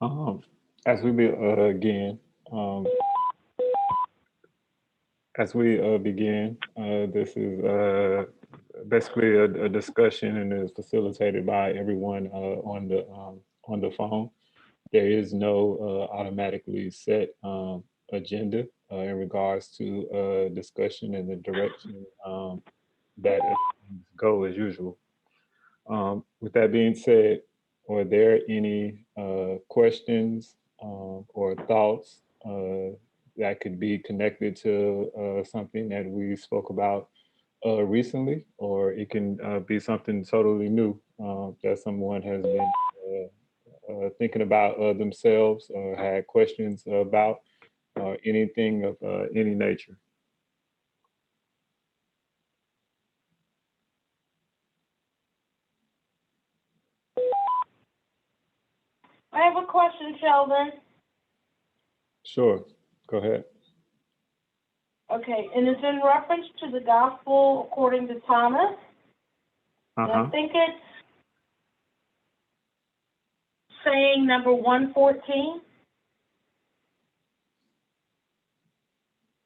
Um, as we again, um, as we begin, this is basically a discussion and is facilitated by everyone on the phone. There is no automatically set agenda in regards to discussion and the direction that things go as usual. With that being said, are there any questions or thoughts that could be connected to something that we spoke about recently, or it can be something totally new that someone has been thinking about themselves or had questions about, or anything of any nature? I have a question, Sheldon. Sure, go ahead. Okay, and it's in reference to the gospel according to Thomas. Uh And I huh. think it's saying number 114.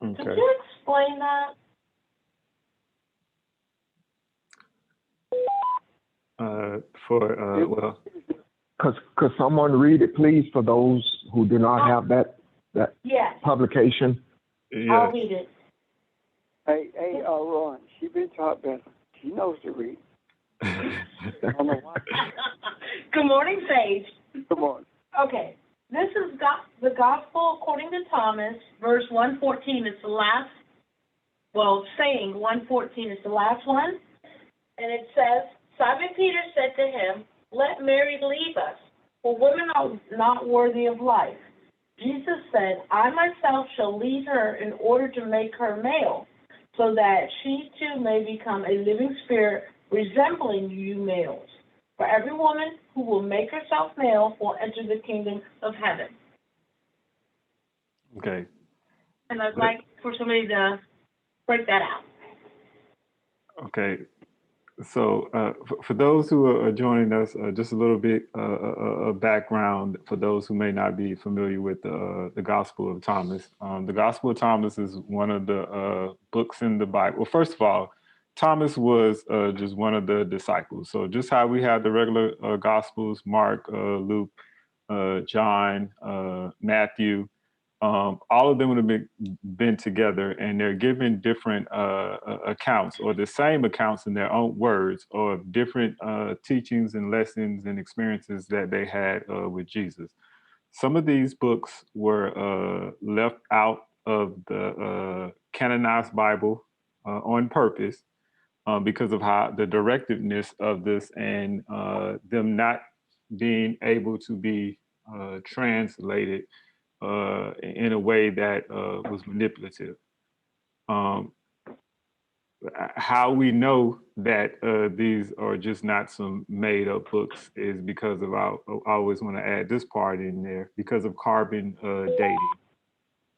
Could Okay. you explain that? For It, well, could someone read it, please, for those who do not Oh, have that yes, publication? I'll yes. read it. Ron, she been taught better. She knows to read. I don't know why. Good morning, Sage. Come on. Okay, this is the gospel according to Thomas, verse 114. It's the last, well, saying 114 is the last one. And it says, Simon Peter said to him, let Mary leave us, for women are not worthy of life. Jesus said, I myself shall lead her in order to make her male, so that she too may become a living spirit resembling you males. For every woman who will make herself male will enter the kingdom of heaven. Okay. And I'd Let- like for somebody to break that out. Okay. So, for those who are joining us, just a little bit background for those who may not be familiar with the Gospel of Thomas. The Gospel of Thomas is one of the books in the Bible. Well, first of all, Thomas was just one of the disciples. So, just how we have the regular Gospels, Mark, Luke, John, Matthew, all of them would have been together, and they're given different accounts or the same accounts in their own words of different teachings and lessons and experiences that they had with Jesus. Some of these books were left out of the canonized Bible on purpose because of how the directiveness of this and them not being able to be translated in a way that was manipulative. Um, how we know that these are just not some made up books is because of I always want to add this part in there because of carbon dating.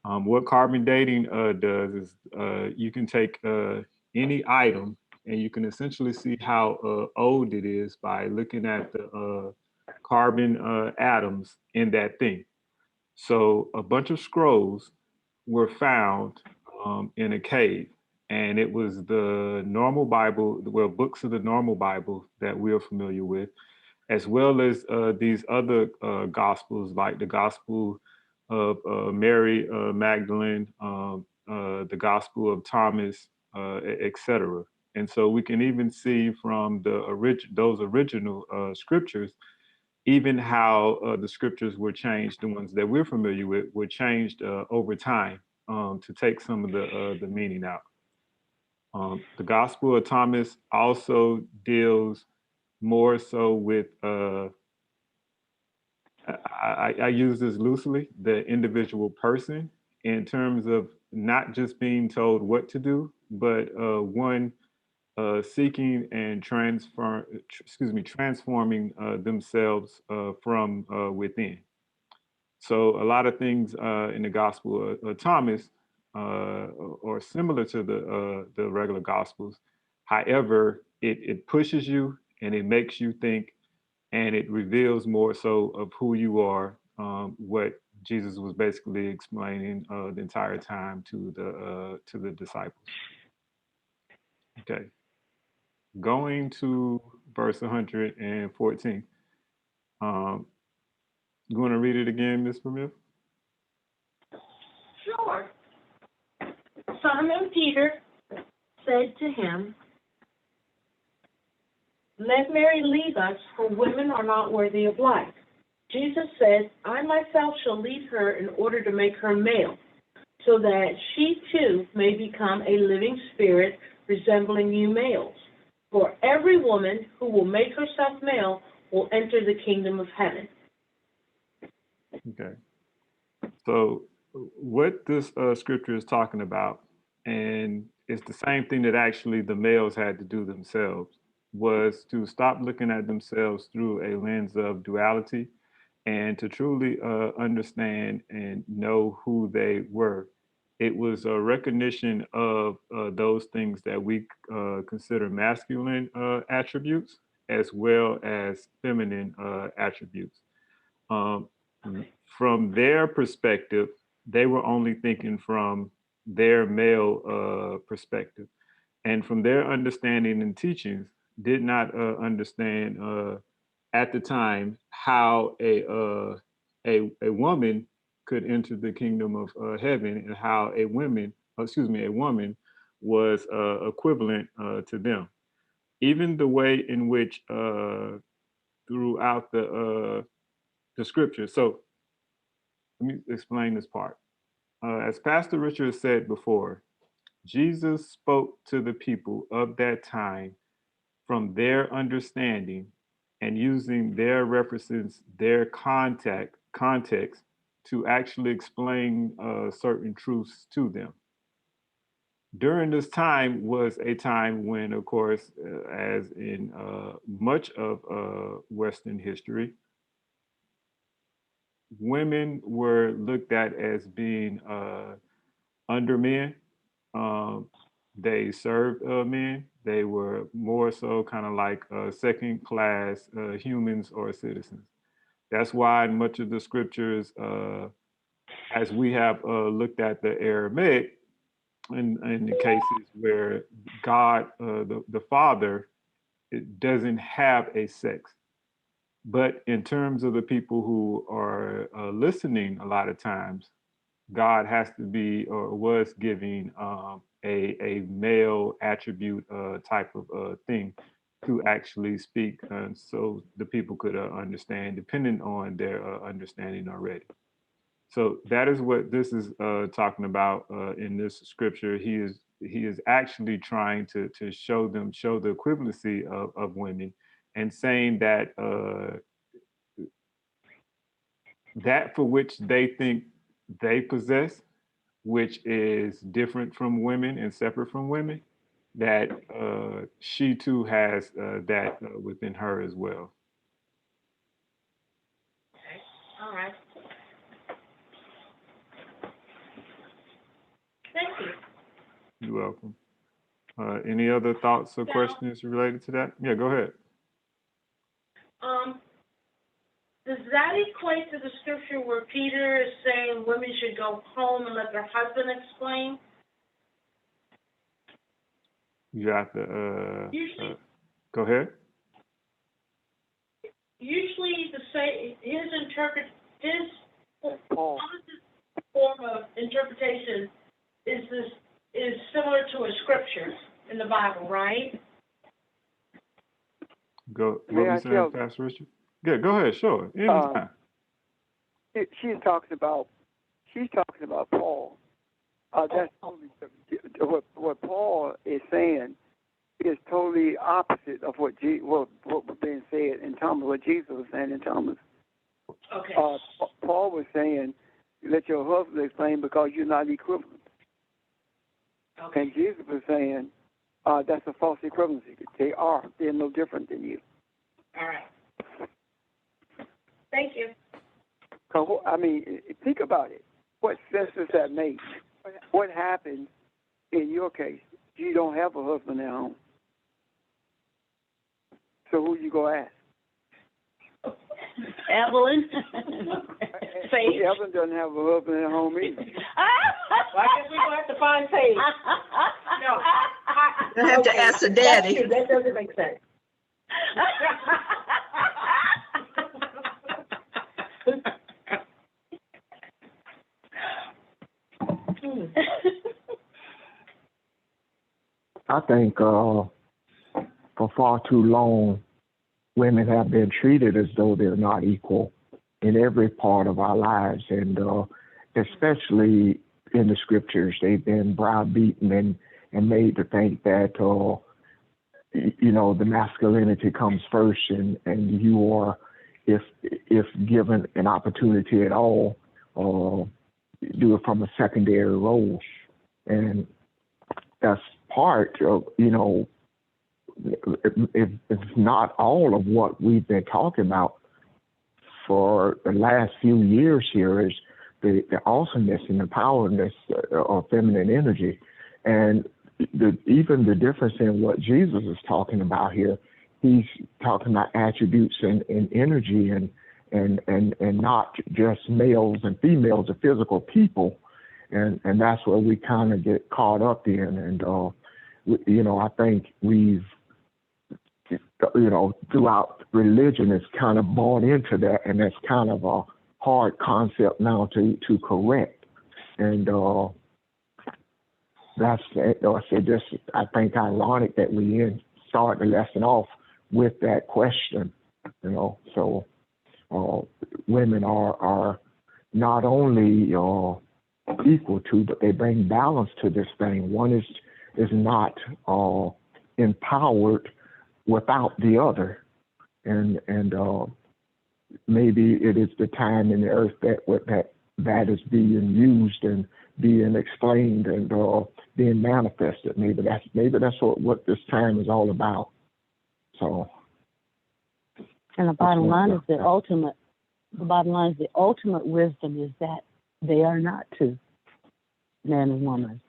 What carbon dating does is you can take any item and you can essentially see how old it is by looking at the carbon atoms in that thing. So a bunch of scrolls were found in a cave, and it was the normal Bible, well, books of the normal Bible that we are familiar with, as well as these other gospels, like the Gospel of Mary Magdalene, the Gospel of Thomas, etc. And so we can even see from those original scriptures even how the scriptures were changed, the ones that we're familiar with, were changed over time to take some of the meaning out. The Gospel of Thomas also deals more so with, I use this loosely, the individual person in terms of not just being told what to do, but one seeking and transforming themselves from within. So a lot of things in the Gospel of Thomas are similar to the regular Gospels. However, it pushes you and it makes you think, and it reveals more so of who you are what Jesus was basically explaining the entire time to the disciples. Okay, going to verse 114. You want to read it again, Ms. Vermeil? Sure. Simon Peter said to him, "Let Mary leave us, for women are not worthy of life." Jesus said, "I myself shall leave her in order to make her male, so that she too may become a living spirit resembling you males. For every woman who will make herself male will enter the kingdom of heaven." Okay. So what this scripture is talking about, and it's the same thing that actually the males had to do themselves, was to stop looking at themselves through a lens of duality and to truly understand and know who they were. It was a recognition of those things that we consider masculine attributes as well as feminine attributes. Um, from their perspective, they were only thinking from their male perspective. And from their understanding and teachings, did not understand at the time how a woman could enter the kingdom of heaven and how a woman was equivalent to them. Even the way in which throughout the scripture. So let me explain this part. As Pastor Richard said before, Jesus spoke to the people of that time from their understanding and using their references, their context to actually explain certain truths to them. During this time was a time when, of course, as in much of Western history, women were looked at as being under men. Um, they served men. They were more so kind of like second class humans or citizens. That's why in much of the scriptures, as we have looked at the Aramaic, in the cases where God, the Father, it doesn't have a sex. But in terms of the people who are listening, a lot of times, God has to be or was giving a male attribute type of thing to actually speak, so the people could understand, depending on their understanding already. So that is what this is talking about in this scripture. He is actually trying to show the equivalency of women, and saying that that for which they think they possess, which is different from women and separate from women, that she too has that within her as well. Okay. All right. Thank you. You're welcome. Any other thoughts or Now, questions related to that? Yeah, go ahead. does that equate to the scripture where Peter is saying women should go home and let their husband explain? You have to Usually, go ahead. his Paul. form of interpretation is similar to a scripture in the Bible, right? Go. What May were I you saying, tell- Pastor Richard? Yeah, go ahead. Sure. Anytime. She's talking about Paul. That's totally what Paul is saying is totally opposite of what was being said in Thomas. What Jesus was saying in Thomas. Okay. Paul was saying, "Let your husband explain because you're not equivalent." Okay. And Jesus was saying, "That's a false equivalency. They're no different than you." All right. Thank you. I mean, think about it. What sense does that make? What happens in your case? You don't have a husband at home. So who you go ask? Evelyn. Sage. Evelyn doesn't have a husband at home either. Well, I guess we're gonna have to find Sage. No, I have to ask the daddy. That's true. That doesn't make sense. I think for far too long, women have been treated as though they're not equal in every part of our lives, and especially in the scriptures, they've been browbeaten and made to think that the masculinity comes first, and you are, if given an opportunity at all, do it from a secondary role, and that's part of, if it's not all of what we've been talking about for the last few years here, is the awesomeness and the powerlessness of feminine energy. And even the difference in what Jesus is talking about here, he's talking about attributes and energy and not just males and females or physical people. And that's where we kind of get caught up in. And, I think we've, throughout religion, it's kind of bought into that, and that's kind of a hard concept now to correct. And that's, I think, ironic that we start the lesson off with that question, So women are not only equal to, but they bring balance to this thing. One is not empowered without the other, and maybe it is the time in the earth that is being used and being explained and being manifested. Maybe that's what this time is all about. So, And the bottom line is the ultimate wisdom is that they are not two, man and woman,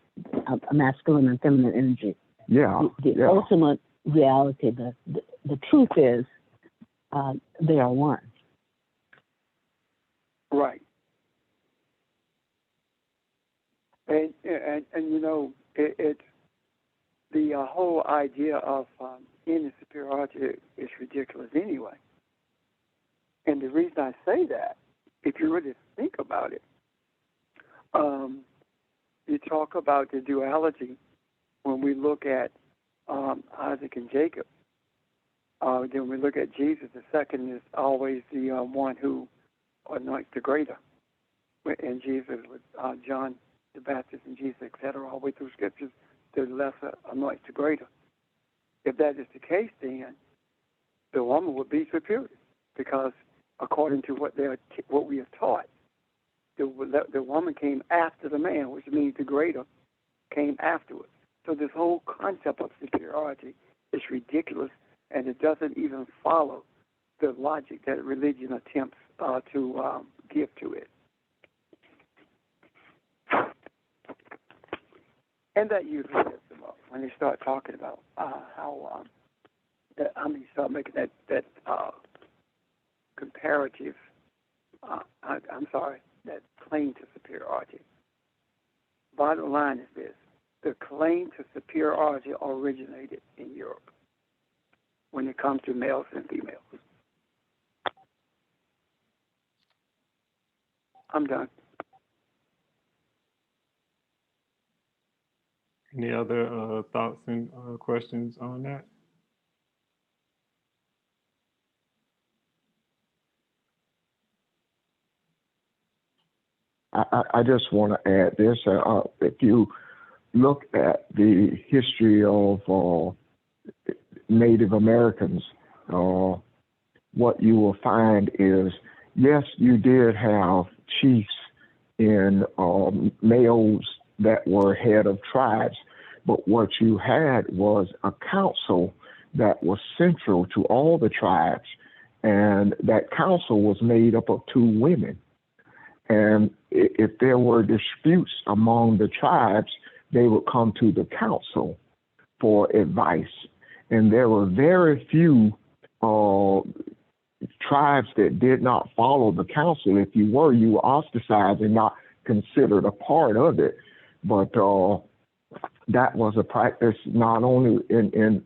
a masculine and feminine energy. Yeah. The ultimate reality, the truth is, they are one. Right. And it's the whole idea of inner superiority is ridiculous anyway. And the reason I say that, if you really think about it, you talk about the duality when we look at Isaac and Jacob. Then we look at Jesus. The second is always the one who anoints the greater. And Jesus with John the Baptist and Jesus, etc., all the way through Scriptures, the lesser anoints the greater. If that is the case, then the woman would be superior, because according to what we have taught, the woman came after the man, which means the greater came afterwards. So this whole concept of superiority is ridiculous, and it doesn't even follow the logic that religion attempts to give to it. And that usually gets them up when they start talking about start making that comparative. That claim to superiority. Bottom line is this: the claim to superiority originated in Europe when it comes to males and females. I'm done. Any other thoughts and questions on that? I just want to add this. If you look at the history of Native Americans, what you will find is, yes, you did have chiefs and males that were head of tribes, but what you had was a council that was central to all the tribes, and that council was made up of two women. And if there were disputes among the tribes, they would come to the council for advice. And there were very few tribes tribes that did not follow the council. If you were ostracized and not considered a part of it. But that was a practice not only in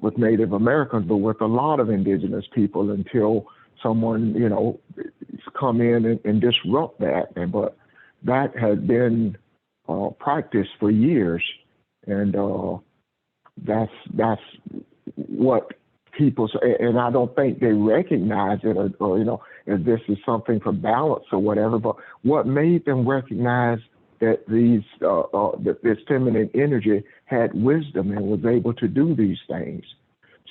with Native Americans, but with a lot of indigenous people until someone, come in and disrupt that. But that had been practiced for years, and that's what people say. And I don't think they recognize it, or if this is something for balance or whatever. But what made them recognize that that this feminine energy had wisdom and was able to do these things.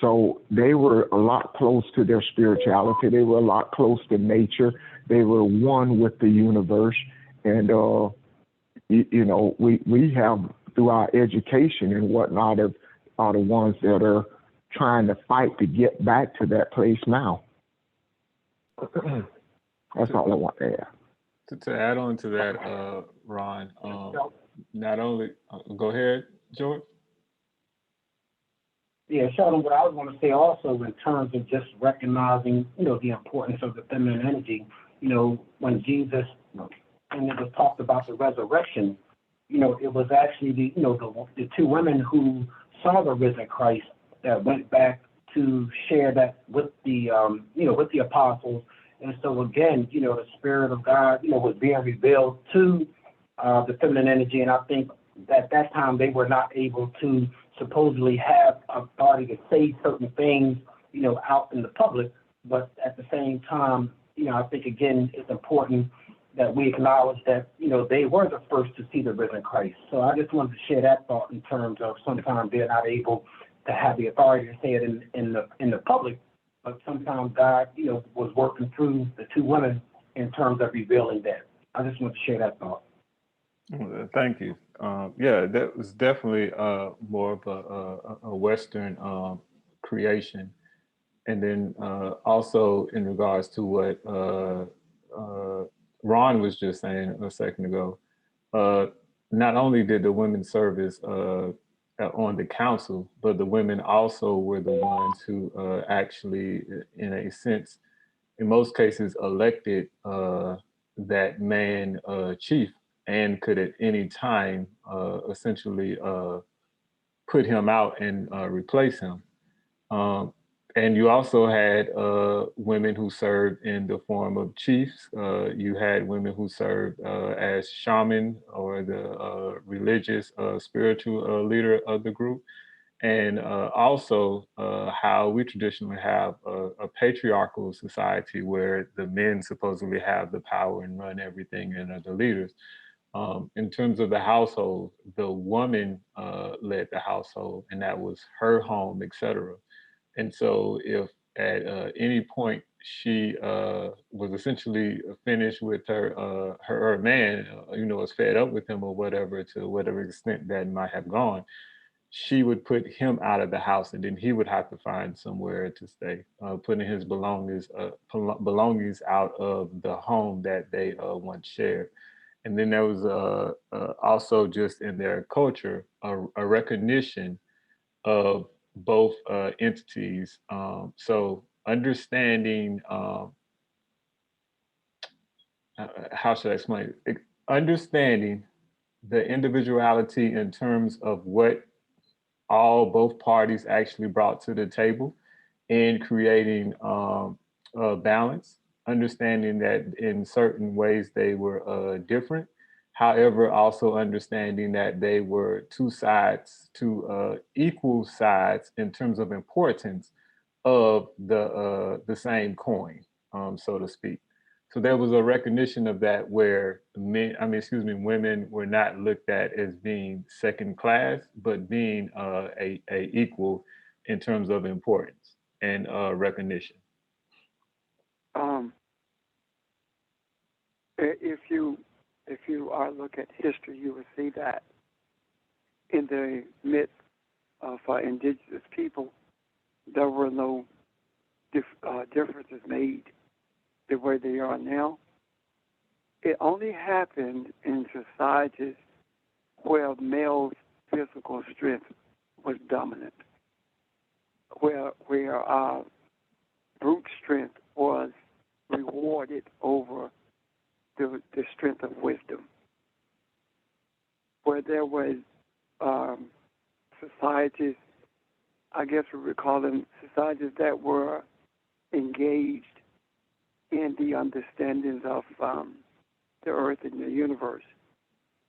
So they were a lot close to their spirituality. They were a lot close to nature. They were one with the universe. And, we have, through our education and whatnot, are the ones that are trying to fight to get back to that place now. That's all I want to add. To add on to that, Ron, not only, go ahead, George. Yeah, Sheldon, what I was going to say also in terms of just recognizing, the importance of the feminine energy, when Jesus, and it was talked about the resurrection, it was actually the two women who saw the risen Christ that went back to share that with the, with the apostles. And so again, the Spirit of God, was being revealed to the feminine energy. And I think that that time they were not able to supposedly have authority to say certain things, out in the public. But at the same time, I think, again, it's important that we acknowledge that, they were the first to see the risen Christ. So I just wanted to share that thought in terms of sometimes they're not able to have the authority to say it in the public. But sometimes God, was working through the two women in terms of revealing that. I just want to share that thought. Thank you. Yeah, that was definitely more of a Western creation. And then also in regards to what Ron was just saying a second ago, not only did the women service on the council, but the women also were the ones who actually, in a sense, in most cases, elected that man chief, and could at any time essentially put him out and replace him. And you also had women who served in the form of chiefs. You had women who served as shaman or the religious, spiritual leader of the group. And also how we traditionally have a patriarchal society where the men supposedly have the power and run everything and are the leaders. In terms of the household, the woman led the household, and that was her home, etc. And so if at any point she was essentially finished with her man, was fed up with him or whatever, to whatever extent that might have gone, she would put him out of the house, and then he would have to find somewhere to stay, putting his belongings out of the home that they once shared. And then there was also just in their culture a recognition of both entities. So understanding, how should I explain it? Understanding the individuality in terms of what both parties actually brought to the table in creating balance, understanding that in certain ways they were different. However, also understanding that they were two sides, two equal sides in terms of importance of the same coin, so to speak. So there was a recognition of that where women were not looked at as being second class, but being a equal in terms of importance and recognition. If you are look at history, you will see that in the midst of indigenous people, there were no differences made the way they are now. It only happened in societies where male physical strength was dominant, where brute strength was guess we would call them societies that were engaged in the understandings of the earth and the universe.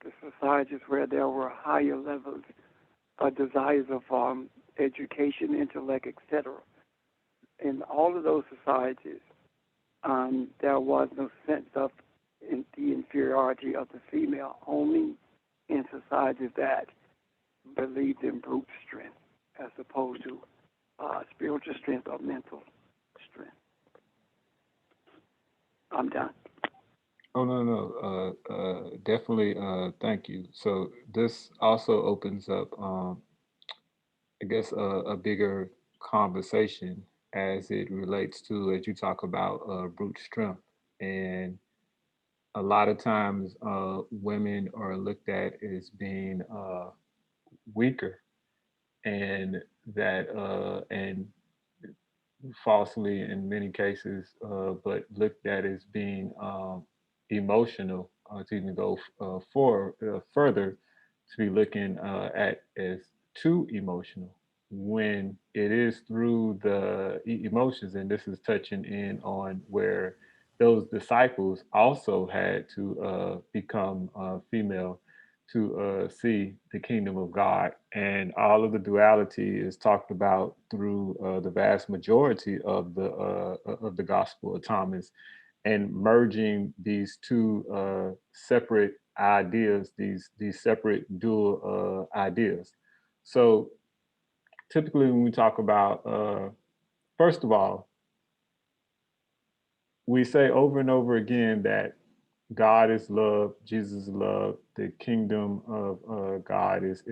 The societies where there were higher levels of desires of education, intellect, etc. In all of those societies, there was no sense of the inferiority of the female, only in societies that believed in brute strength as opposed to spiritual strength or mental strength. I'm done. Oh, no. Definitely. Thank you. So this also opens up, I guess, a bigger conversation as it relates to, as you talk about, brute strength. And a lot of times, women are looked at as being weaker, and that, and falsely in many cases, but looked at as being emotional, to even go further, to be looking at as too emotional, when it is through the emotions. And this is touching in on where those disciples also had to become female to see the kingdom of God. And all of the duality is talked about through the vast majority of the Gospel of Thomas, and merging these two separate ideas, these separate dual ideas. So typically, when we talk about, first of all, we say over and over again that God is love, Jesus is love, the kingdom of God is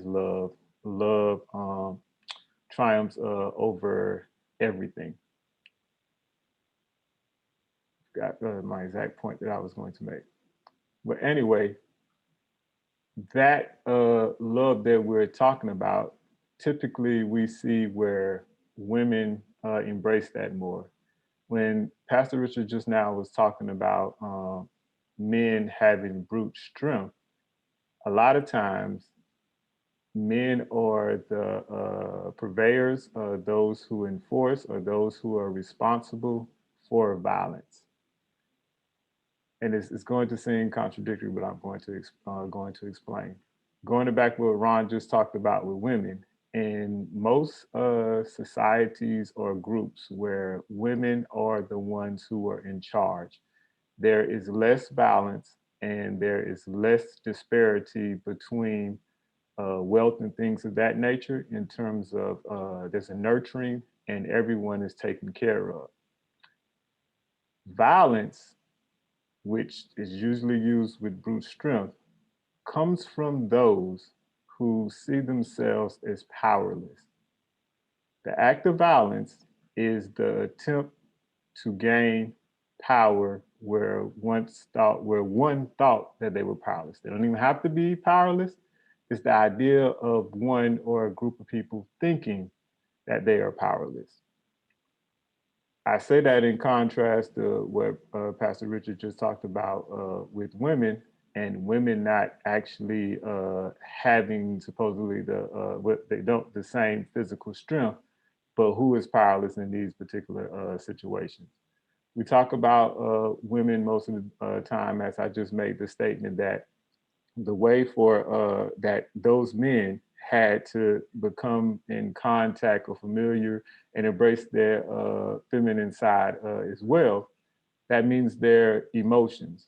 love. Love triumphs over everything. Got my exact point that I was going to make. But anyway, that love that we're talking about, typically we see where women embrace that more. When Pastor Richard just now was talking about men having brute strength, a lot of times men are the purveyors, those who enforce, or those who are responsible for violence. And it's going to seem contradictory, but I'm going to explain. Going back to what Ron just talked about with women, in most societies or groups where women are the ones who are in charge, there is less balance and there is less disparity between wealth and things of that nature, in terms of there's a nurturing and everyone is taken care of. Violence, which is usually used with brute strength, comes from those who see themselves as powerless. The act of violence is the attempt to gain power where one thought that they were powerless. They don't even have to be powerless. It's the idea of one or a group of people thinking that they are powerless. I say that in contrast to what Pastor Richard just talked about with women, and women not actually having supposedly the same physical strength, but who is powerless in these particular situations. We talk about women most of the time, as I just made the statement, that the way for that those men had to become in contact or familiar and embrace their feminine side as well. That means their emotions.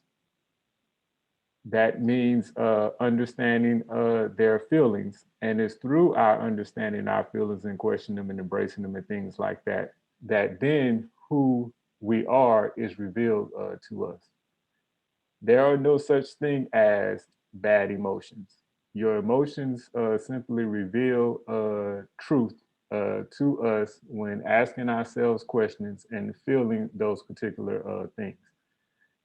That means understanding their feelings. And it's through our understanding our feelings and questioning them and embracing them and things like that, that then who we are is revealed to us. There are no such thing as bad emotions. Your emotions simply reveal truth to us when asking ourselves questions and feeling those particular things.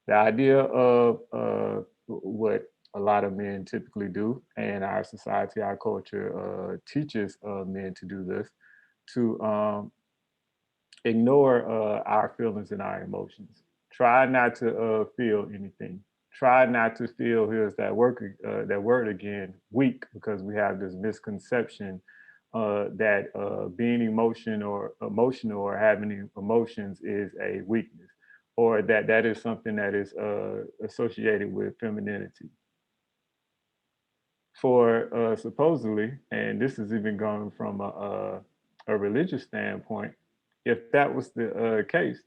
The idea of what a lot of men typically do, and our society, our culture teaches men to do this, to ignore our feelings and our emotions. Try not to feel anything. Try not to feel, here's that word again, weak, because we have this misconception that being emotional or having emotions is a weakness, or that is something that is associated with femininity. For supposedly, and this is even going from a religious standpoint, if that was the case,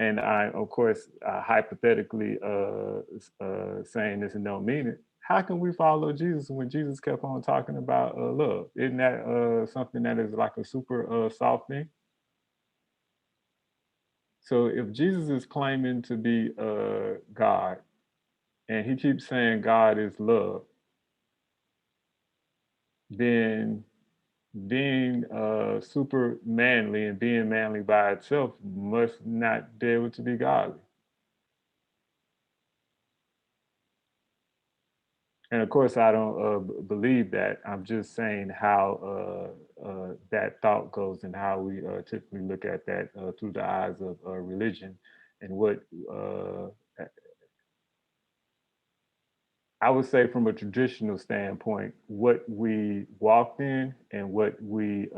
and I, of course, hypothetically saying this and don't mean it, how can we follow Jesus when Jesus kept on talking about love? Isn't that something that is like a super soft thing? So if Jesus is claiming to be God, and he keeps saying God is love, then being super manly and being manly by itself must not be able to be godly. And of course, I don't believe that. I'm just saying how that thought goes and how we typically look at that through the eyes of religion, and what I would say from a traditional standpoint, what we walked in and what we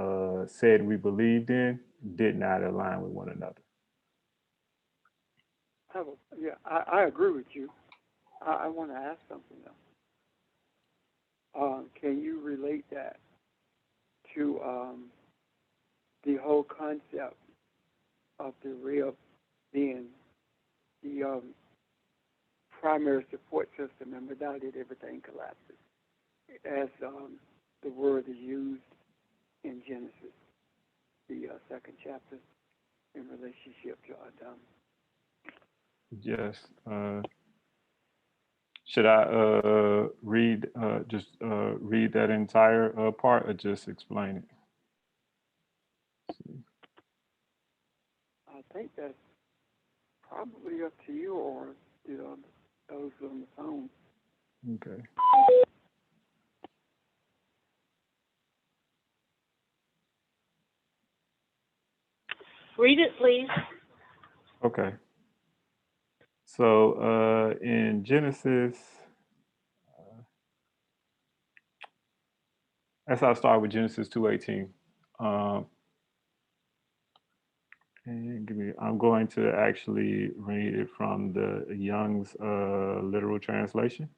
said we believed in did not align with one another. I agree with you. I want to ask something though. Can you relate that to the whole concept of the rib being the primary support system, and without it, everything collapses, as the word is used in Genesis, the second chapter, in relationship to Adam? Yes. Should I read read that entire part, or just explain it? I think that's probably up to you, or those on the phone. Okay. Read it, please. Okay. So in Genesis, that's how I start with Genesis 2:18. And I'm going to actually read it from the Young's literal translation.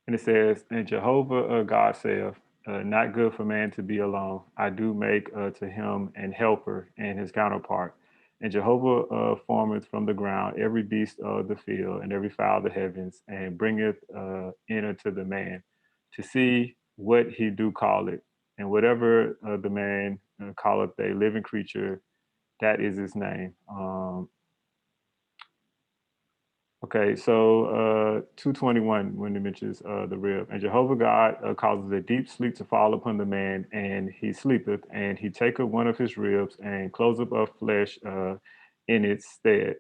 And it says, "And Jehovah God saith, not good for man to be alone. I do make to him an helper and his counterpart. And Jehovah formeth from the ground every beast of the field and every fowl of the heavens, and bringeth in unto the man to see what he do call it. And whatever the man calleth a living creature, that is his name." Okay, so 221, when it mentions the rib. "And Jehovah God causes a deep sleep to fall upon the man, and he sleepeth, and he taketh one of his ribs and closeth up flesh in its stead.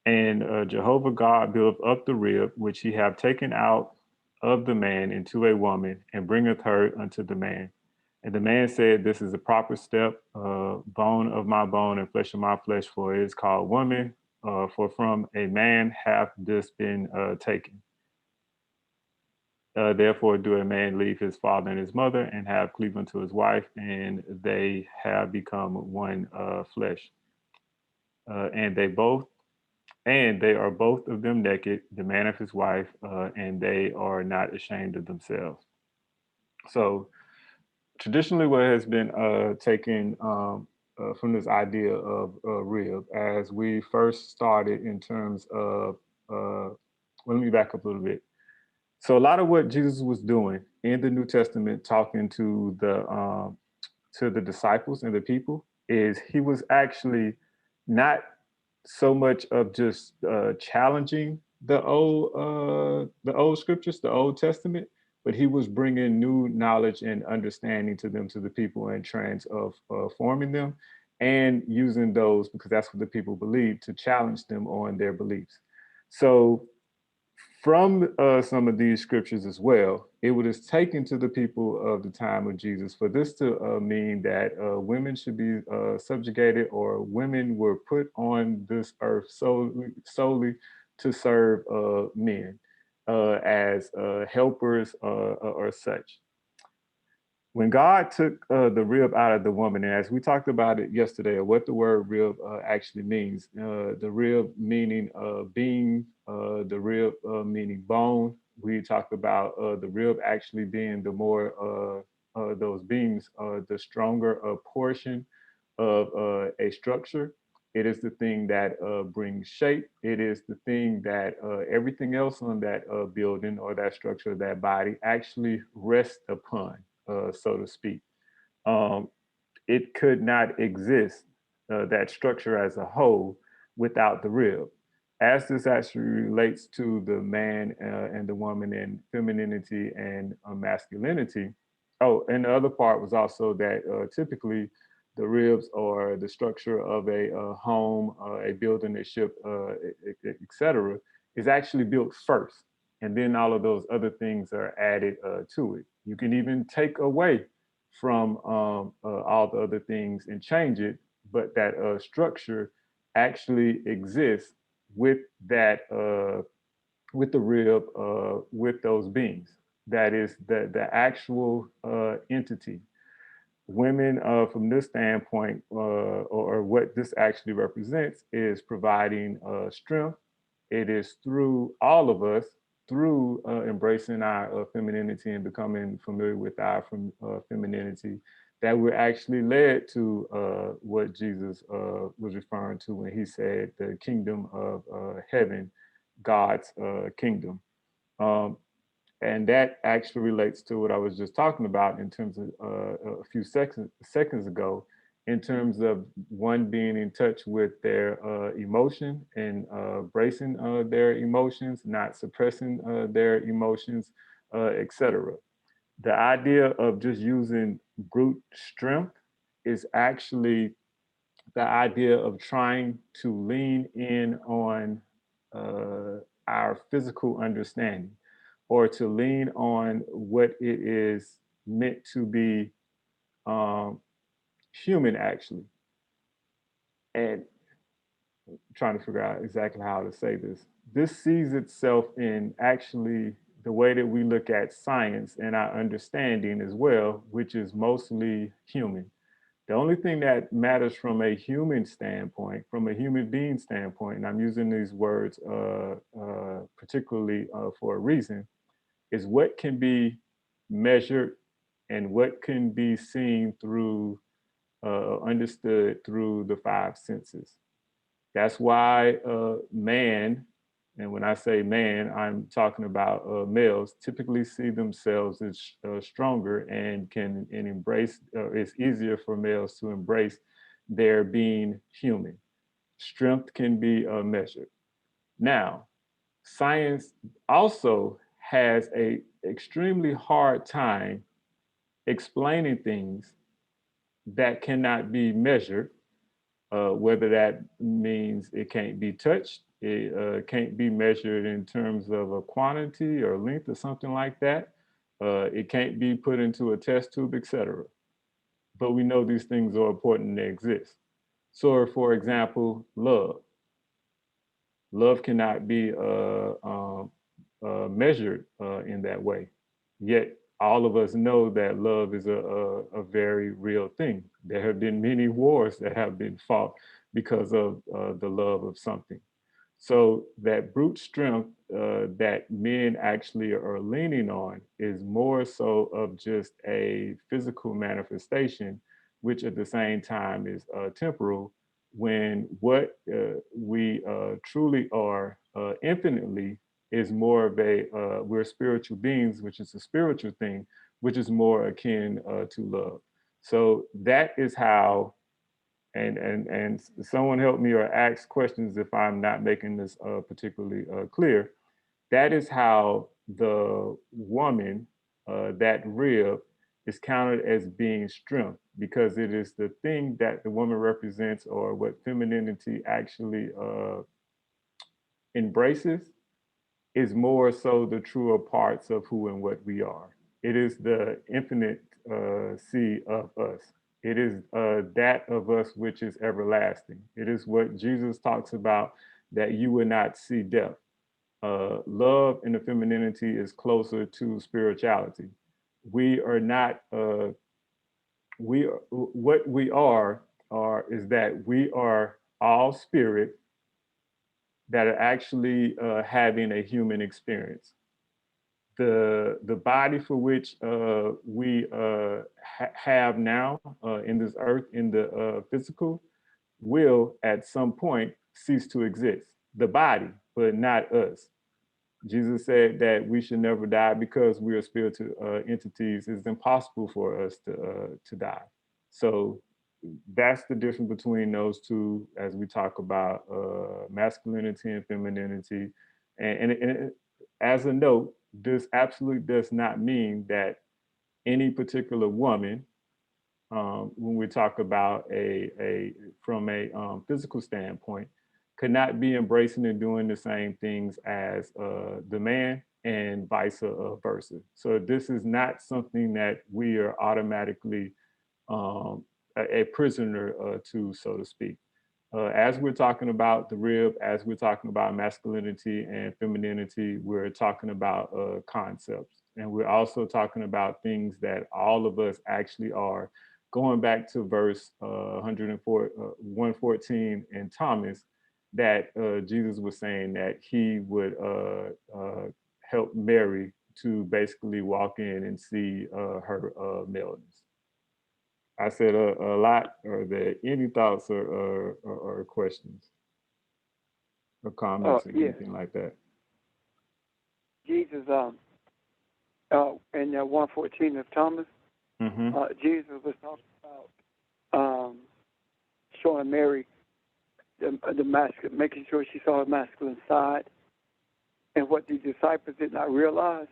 And Jehovah God buildeth up the rib which he have taken out of the man into a woman, and bringeth her unto the man. And the man said, This is a proper step, bone of my bone and flesh of my flesh, for it is called woman, for from a man hath this been taken. Therefore do a man leave his father and his mother, and have cleaved unto his wife, and they have become one flesh. And they are both of them naked, the man of his wife, and they are not ashamed of themselves." So traditionally, what has been taken from this idea of rib, as we first started in terms of, well, let me back up a little bit. So a lot of what Jesus was doing in the New Testament, talking to the disciples and the people, is he was actually not so much of just challenging the old scriptures, the Old Testament, but he was bringing new knowledge and understanding to them, to the people, and transforming them, and using those, because that's what the people believed, to challenge them on their beliefs. So from some of these scriptures as well, it was taken to the people of the time of Jesus for this to mean that women should be subjugated, or women were put on this earth solely to serve men. as helpers or such. When God took the rib out of the woman, and as we talked about it yesterday, what the word rib actually means, the rib meaning being, the rib meaning bone. We talked about the rib actually being the more those beams, the stronger portion of a structure. It is the thing that brings shape. It is the thing that everything else on that building or that structure, that body actually rests upon, so to speak. Um, it could not exist, that structure as a whole, without the rib. As this actually relates to the man and the woman and femininity and masculinity. Oh, and the other part was also that typically the ribs or the structure of a home, a building, a ship, etc., is actually built first. And then all of those other things are added to it. You can even take away from all the other things and change it, but that structure actually exists with that with the rib, with those beings. That is the actual entity. Women, from this standpoint, or what this actually represents, is providing strength. It is through all of us, through embracing our femininity and becoming familiar with our femininity, that we're actually led to what Jesus was referring to when he said the kingdom of heaven, God's kingdom. Um, and that actually relates to what I was just talking about in terms of a few seconds ago, in terms of one being in touch with their emotion and bracing their emotions, not suppressing their emotions, etc. The idea of just using brute strength is actually the idea of trying to lean in on our physical understanding, or to lean on what it is meant to be um, human, actually. And I'm trying to figure out exactly how to say this. This sees itself in actually the way that we look at science and our understanding as well, which is mostly human. The only thing that matters from a human standpoint, from a human being standpoint, and I'm using these words particularly for a reason, is what can be measured and what can be seen through, understood through the five senses. That's why man, and when I say man, I'm talking about males, typically see themselves as stronger and can and embrace. It's easier for males to embrace their being human. Strength can be measured. Now, science also has a extremely hard time explaining things that cannot be measured, whether that means it can't be touched, it can't be measured in terms of a quantity or length or something like that. It can't be put into a test tube, etc. But we know these things are important and they exist. So, for example, love. Love cannot be measured in that way. Yet all of us know that love is a very real thing. There have been many wars that have been fought because of the love of something. So that brute strength that men actually are leaning on is more so of just a physical manifestation, which at the same time is temporal, when what we truly are infinitely is more of a, we're spiritual beings, which is a spiritual thing, which is more akin to love. So that is how, and someone help me or ask questions if I'm not making this particularly clear. That is how the woman, that rib, is counted as being strength, because it is the thing that the woman represents, or what femininity actually embraces, is more so the truer parts of who and what we are. It is the infinite see of us. It is that of us which is everlasting. It is what Jesus talks about, that you will not see death. love and the femininity is closer to spirituality. We are not. What we are is that we are all spirit that are actually having a human experience. The body for which we have now in this earth, in the physical, will at some point cease to exist. The body, but not us. Jesus said that we should never die because we are spiritual entities. It's impossible for us to die. So that's the difference between those two as we talk about masculinity and femininity. And as a note, this absolutely does not mean that any particular woman, when we talk about a from a physical standpoint, could not be embracing and doing the same things as the man and vice versa. So this is not something that we are automatically a prisoner to, so to speak. As we're talking about the rib, as we're talking about masculinity and femininity, we're talking about concepts. And we're also talking about things that all of us actually are. Going back to verse 114 in Thomas, that Jesus was saying that he would help Mary to basically walk in and see her maleness. I said a lot. Are there any thoughts or questions or comments or anything like that? Jesus, in 114 of Thomas, Jesus was talking about showing Mary the masculine, making sure she saw her masculine side. And what the disciples did not realize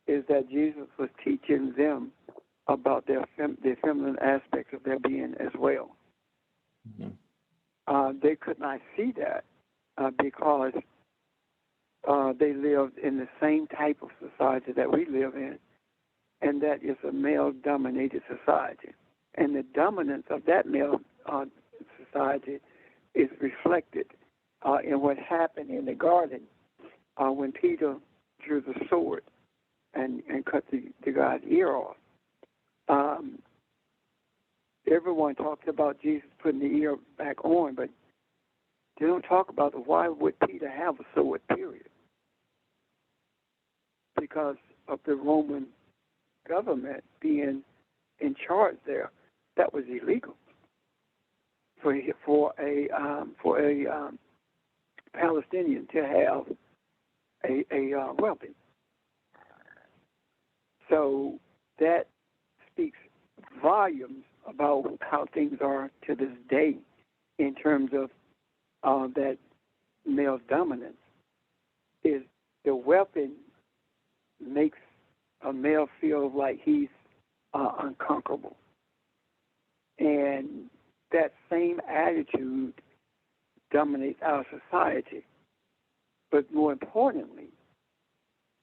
is that Jesus was teaching them about the feminine aspects of their being as well. They could not see that because they lived in the same type of society that we live in, and that is a male-dominated society. And the dominance of that male society is reflected in what happened in the garden when Peter drew the sword and cut the guy's ear off. Everyone talks about Jesus putting the ear back on, but they don't talk about why would Peter have a sword, period. Because of the Roman government being in charge there, that was illegal for a Palestinian to have a weapon. So that speaks volumes about how things are to this day in terms of that male dominance. Is the weapon makes a male feel like he's unconquerable. And that same attitude dominates our society. But more importantly,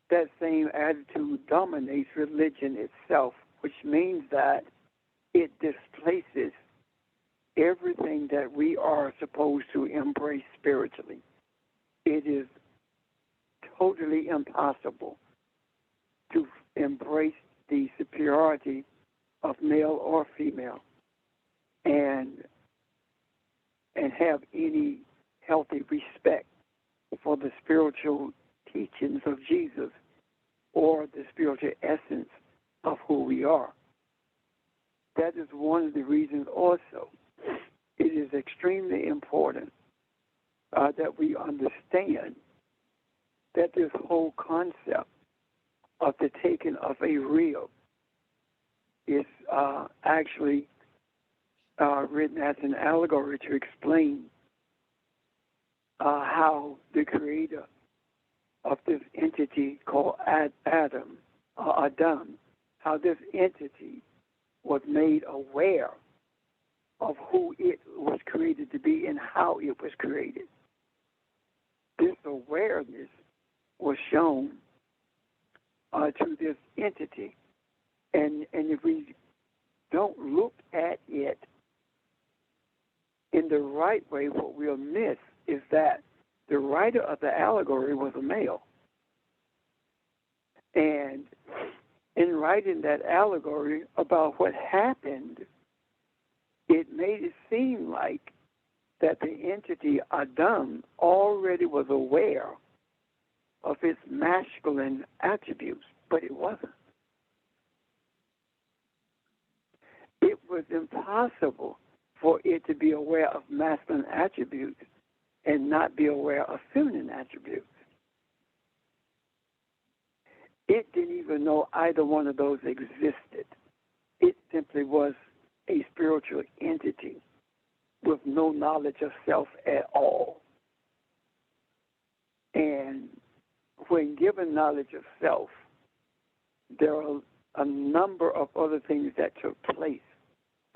that same attitude dominates religion itself, which means that it displaces everything that we are supposed to embrace spiritually. It is totally impossible to embrace the superiority of male or female and have any healthy respect for the spiritual teachings of Jesus or the spiritual essence of who we are. That is one of the reasons also it is extremely important that we understand that this whole concept of the taking of a rib is actually written as an allegory to explain how the creator of this entity called Adam, how this entity was made aware of who it was created to be and how it was created. This awareness was shown to this entity. And if we don't look at it in the right way, what we'll miss is that the writer of the allegory was a male. And in writing that allegory about what happened, it made it seem like that the entity Adam already was aware of its masculine attributes, but it wasn't. It was impossible for it to be aware of masculine attributes and not be aware of feminine attributes. It didn't even know either one of those existed. It simply was a spiritual entity with no knowledge of self at all. And when given knowledge of self, there are a number of other things that took place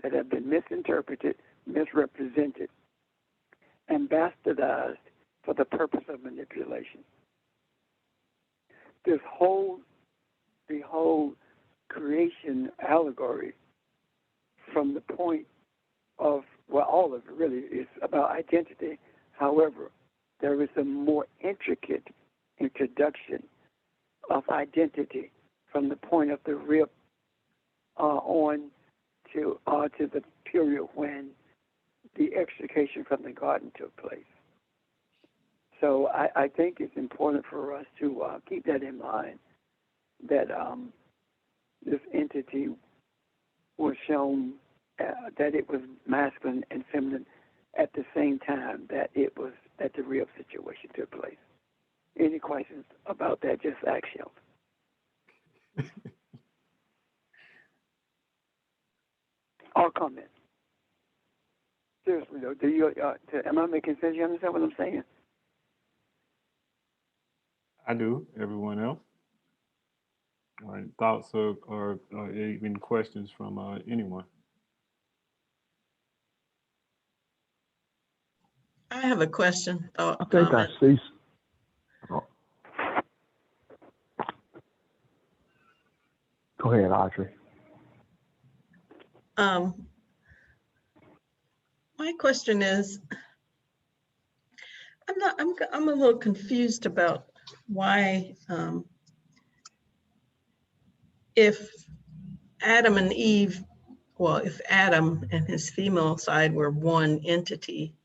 that have been misinterpreted, misrepresented, and bastardized for the purpose of manipulation. The whole creation allegory, from the point of, well, all of it really is about identity. However, there is a more intricate introduction of identity from the point of the rib on to the period when the extrication from the garden took place. So I think it's important for us to keep that in mind, that this entity was shown that it was masculine and feminine at the same time that it was that the real situation took place. Any questions about that? Just ask Sheldon. Or comment. Seriously though, do you? Am I making sense? You understand what I'm saying? I do. Everyone else? All right. Thoughts or even questions from anyone? I have a question. I think I see. Oh. Go ahead, Audrey. My question is, I'm a little confused about why, if Adam and Eve, well, if Adam and his female side were one entity,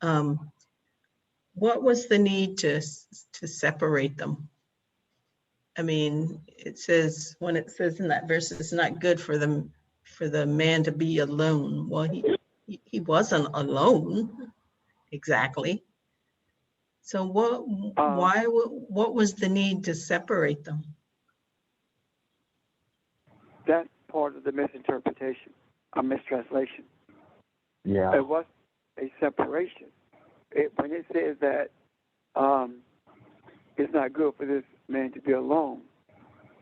what was the need to separate them? I mean, it says, when it says in that verse, it's not good for the man to be alone. Well, he wasn't alone exactly. So what was the need to separate them? That's part of the misinterpretation, a mistranslation. Yeah. It was a separation. When it says that it's not good for this man to be alone,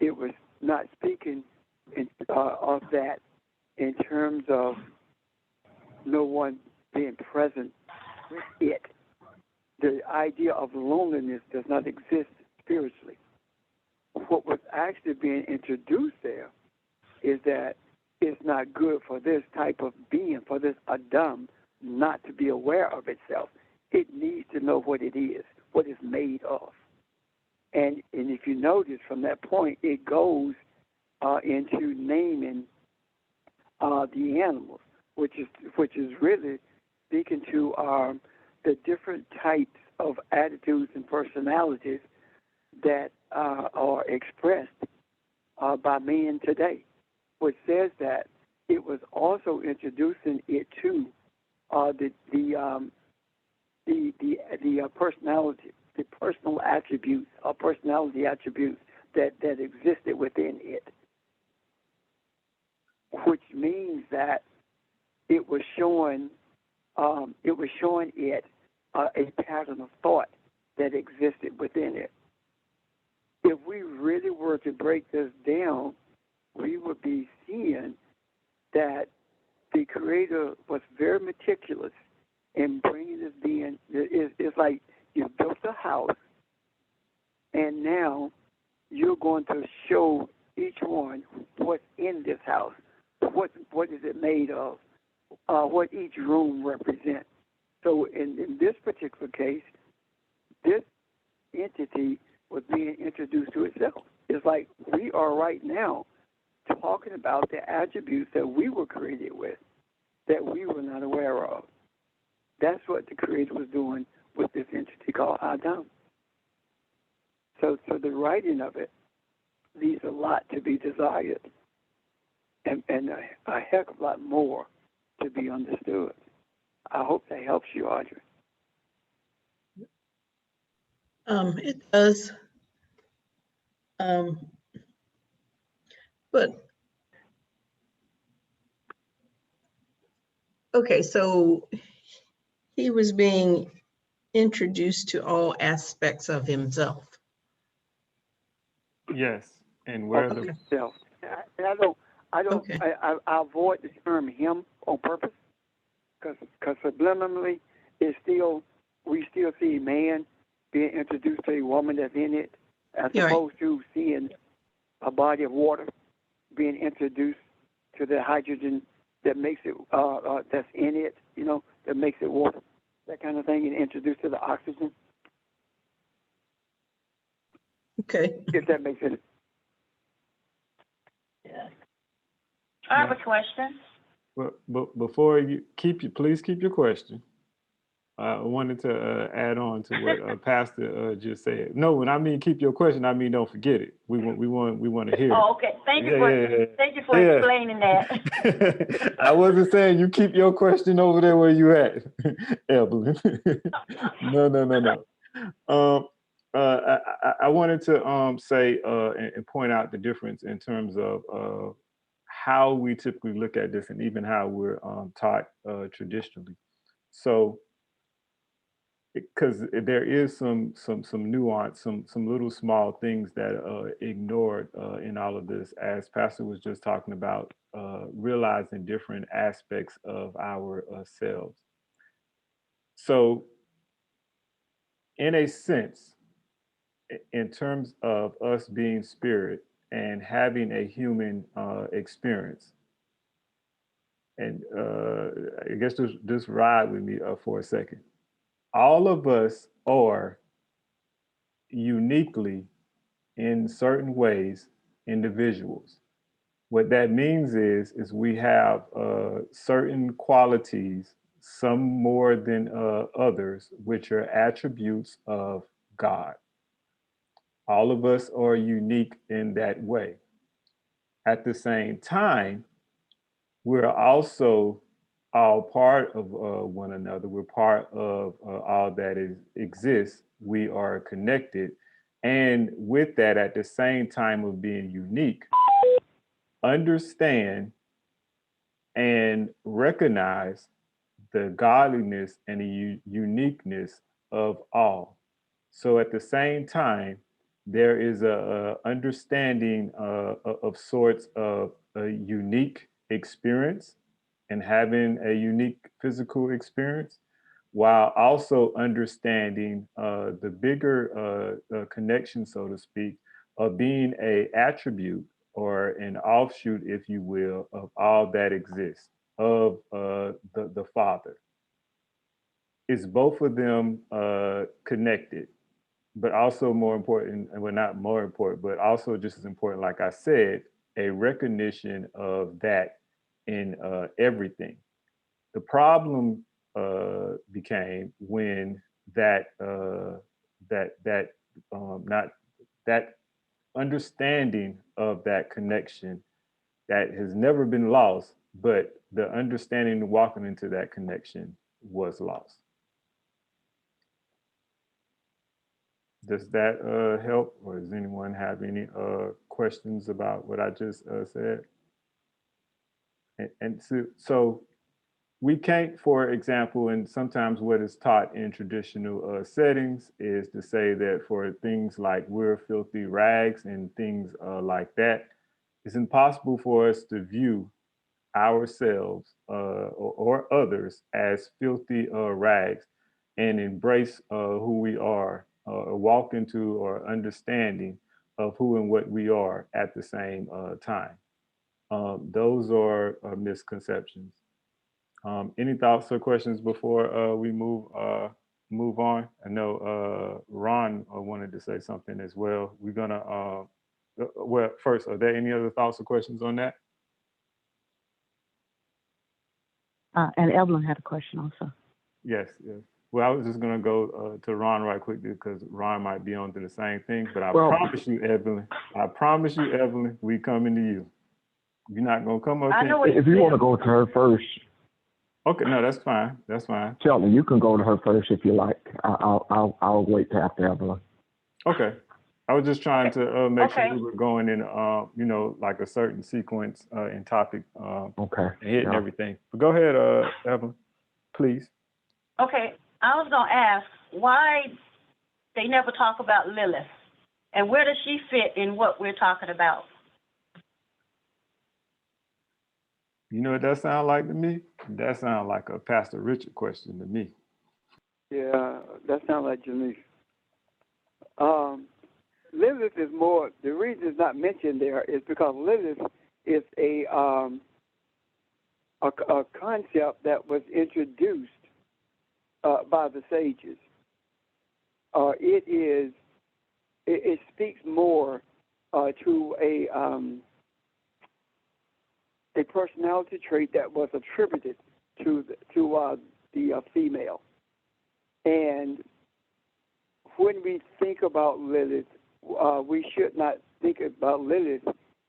it was not speaking of that in terms of no one being present with it. The idea of loneliness does not exist spiritually. What was actually being introduced there is that it's not good for this type of being, for this Adam, not to be aware of itself. It needs to know what it is, what it's made of. And if you notice from that point, it goes into naming the animals, which is really speaking to the different types of attitudes and personalities that are expressed by men today, which says that it was also introducing it to the personality, the personal attributes or personality attributes that existed within it, which means that it was showing it a pattern of thought that existed within it. If we really were to break this down, we would be seeing that the Creator was very meticulous in bringing this being. It's like you built a house, and now you're going to show each one what's in this house, what is it made of, what each room represents. So in this particular case, this entity was being introduced to itself. It's like we are right now talking about the attributes that we were created with, that we were not aware of. That's what the Creator was doing with this entity called Adam. So the writing of it leaves a lot to be desired, and a heck of a lot more to be understood. I hope that helps you, Audrey. It does. But, okay, so he was being introduced to all aspects of himself. Yes, and where Of the himself. And Okay. I avoid the term him on purpose, because subliminally, we still see man being introduced to a woman that's in it, as You're right. opposed to seeing a body of water being introduced to the hydrogen that makes it that's in it, that makes it water, that kind of thing, and introduced to the oxygen. Okay. If that makes sense. Yeah. I have a question. but before you please keep your question. I wanted to add on to what Pastor just said. No, when I mean keep your question, I mean don't forget it. We want to hear it. Oh, okay. Thank you for Yeah. explaining that. I wasn't saying you keep your question over there where you at, Evelyn. No. I wanted to say and point out the difference in terms of how we typically look at this, and even how we're taught traditionally. So, because there is some nuance, some little small things that are ignored in all of this, as Pastor was just talking about, realizing different aspects of our selves. So, in a sense, in terms of us being spirit and having a human experience, and I guess just ride with me for a second. All of us are uniquely, in certain ways, individuals. What that means is we have certain qualities, some more than others, which are attributes of God. All of us are unique in that way. At the same time, we're also all part of one another. We're part of all that exists. We are connected. And with that, at the same time of being unique, understand and recognize the godliness and the uniqueness of all. So at the same time, there is a understanding of sorts of a unique experience and having a unique physical experience, while also understanding the bigger connection, so to speak, of being a attribute or an offshoot, if you will, of all that exists, of the Father. Is both of them connected? But also more important, well, not more important, but also just as important, like I said, a recognition of that in everything. The problem became when that not that understanding of that connection that has never been lost, but the understanding walking into that connection was lost. Does that help, or does anyone have any questions about what I just said? And so we can't, for example, and sometimes what is taught in traditional settings is to say that for things like we're filthy rags and things like that, it's impossible for us to view ourselves or others as filthy rags and embrace who we are, walk into or understanding of who and what we are at the same time. Those are misconceptions. Any thoughts or questions before we move move on? I know Ron wanted to say something as well. We're gonna well, first, are there any other thoughts or questions on that? And Evelyn had a question also. Yes, yes. Well, I was just gonna go to Ron right quickly because Ron might be on to the same thing. But I promise you, Evelyn, we coming to you. You're not gonna come up I here. know what If you want to go to her first, Okay, no, that's fine. That's fine. Shelton, you can go to her first if you like. I'll wait till after Evelyn. Okay. I was just trying to make Okay. sure we were going in, you know, like a certain sequence and topic Okay. and hitting Yeah. everything. But go ahead, Evelyn, please. Okay, I was gonna ask why they never talk about Lilith, and where does she fit in what we're talking about? You know what that sounds like to me? That sounds like a Pastor Richard question to me. Yeah, that sounds like Janice. Lilith is more, the reason it's not mentioned there is because Lilith is a concept that was introduced by the sages. It speaks more to a personality trait that was attributed to the female. And when we think about Lilith, we should not think about Lilith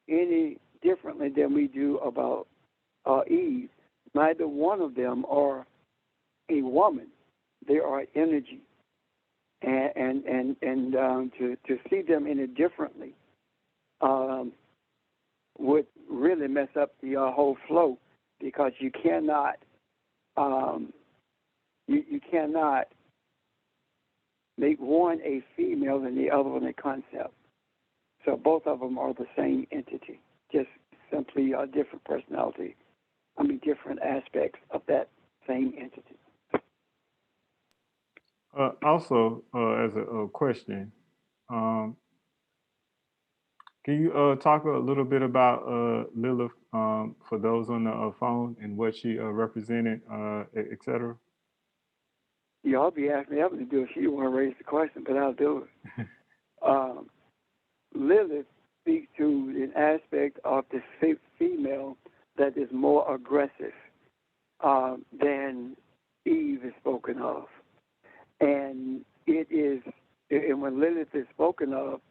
any differently than we do about Eve. Neither one of them are a woman; they are energy, and to see them any differently would really mess up the whole flow, because you cannot you cannot make one a female and the other one a concept. So both of them are the same entity, just simply a different personality. Different aspects of that same entity. Also, as a question, can you talk a little bit about Lilith for those on the phone and what she represented, et cetera? Y'all be asking Evelyn to do it. She didn't want to raise the question, but I'll do it. Lilith speaks to an aspect of the female that is more aggressive than Eve is spoken of. And when Lilith is spoken of,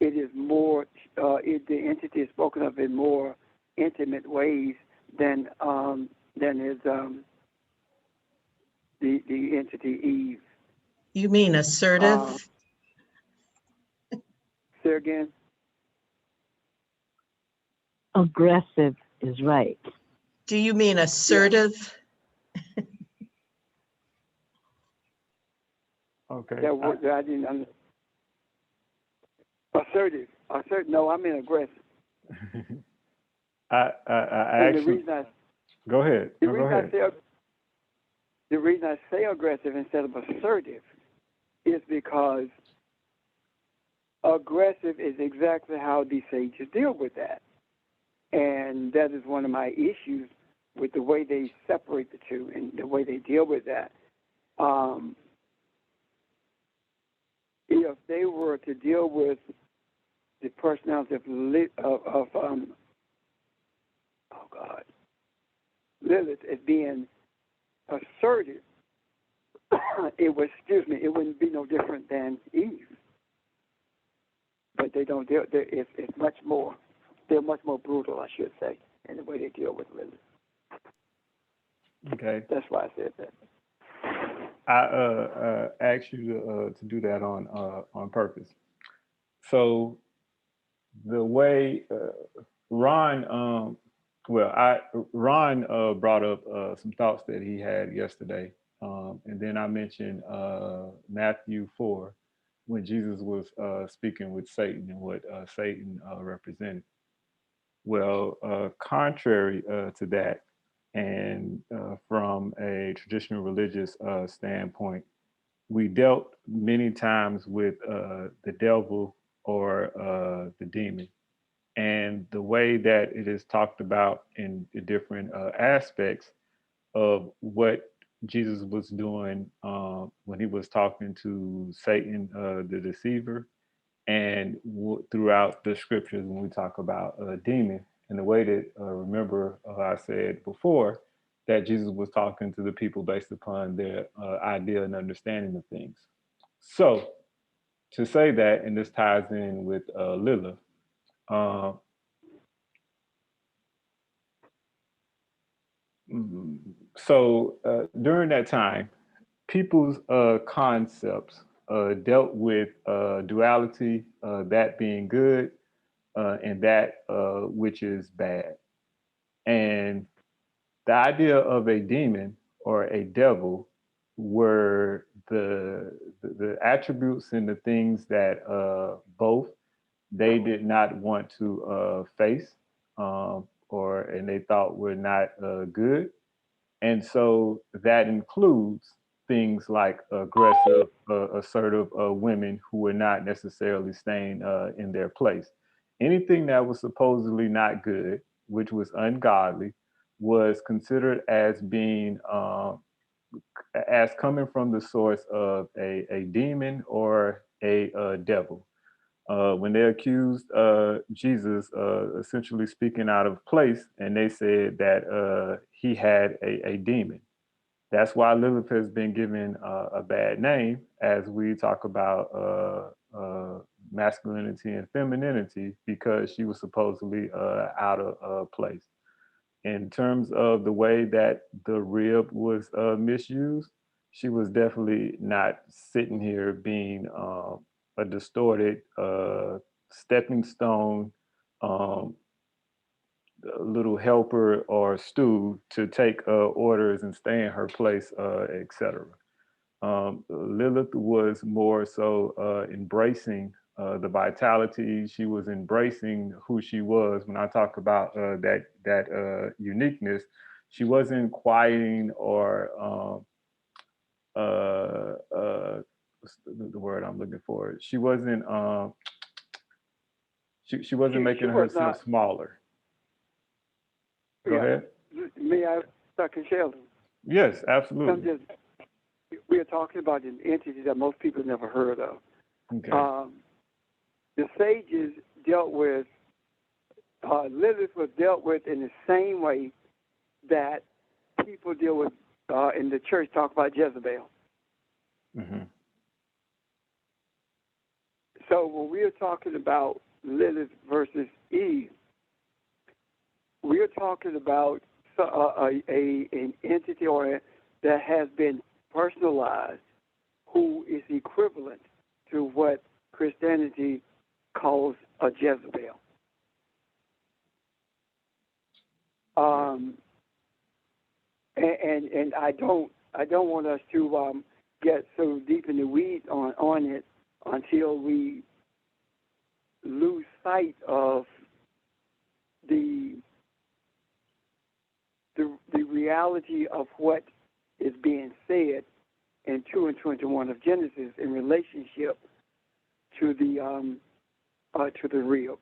it is more, the entity is spoken of in more intimate ways than is the entity Eve. You mean assertive? Say again? Aggressive is right. Do you mean assertive? Okay. That word that I didn't understand. Assertive. No, I mean aggressive. I And actually, go ahead. The No, go reason ahead. the reason I say aggressive instead of assertive is because aggressive is exactly how the sages deal with that. And that is one of my issues with the way they separate the two and the way they deal with that. If they were to deal with the personality of Lilith as being assertive, it wouldn't be no different than Eve. But they don't deal. It's much more. They're much more brutal, I should say, in the way they deal with Lilith. Okay. That's why I said that. I asked you to do that on purpose. So the way Ron brought up some thoughts that he had yesterday, and then I mentioned Matthew 4 when Jesus was speaking with Satan and what Satan represented. Well, contrary to that, and from a traditional religious standpoint, we dealt many times with the devil or the demon. And the way that it is talked about in the different aspects of what Jesus was doing when he was talking to Satan, the deceiver, and throughout the scriptures when we talk about a demon. And the way that remember I said before that Jesus was talking to the people based upon their idea and understanding of things. So to say that, and this ties in with Lilith. Uh, so during that time, people's concepts dealt with duality, that being good and that which is bad. And the idea of a demon or a devil were the attributes and the things that both they did not want to face, or and they thought were not good. And so that includes things like aggressive, assertive women who were not necessarily staying in their place. Anything that was supposedly not good, which was ungodly, was considered as being as coming from the source of a demon or a devil. When they accused Jesus, essentially speaking out of place, and they said that he had a demon. That's why Lilith has been given a bad name as we talk about masculinity and femininity, because she was supposedly out of place. In terms of the way that the rib was misused, she was definitely not sitting here being a distorted stepping stone, um, little helper or stool to take orders and stay in her place, etc. Lilith was more so embracing the vitality. She was embracing who she was. When I talk about that uniqueness, she wasn't quieting or what's the word I'm looking for? She wasn't she wasn't making was herself not, smaller. Go ahead. May I, Dr. Sheldon? Yes, absolutely. We are talking about an entity that most people never heard of. Okay. The sages dealt with, Lilith was dealt with in the same way that people deal with in the church, talk about Jezebel. Mm-hmm. So when we are talking about Lilith versus Eve, we are talking about an entity that has been personalized, who is equivalent to what Christianity calls a Jezebel. And I don't want us to get so deep in the weeds on it until we lose sight of the reality of what is being said in 2 and 21 of Genesis in relationship to the real.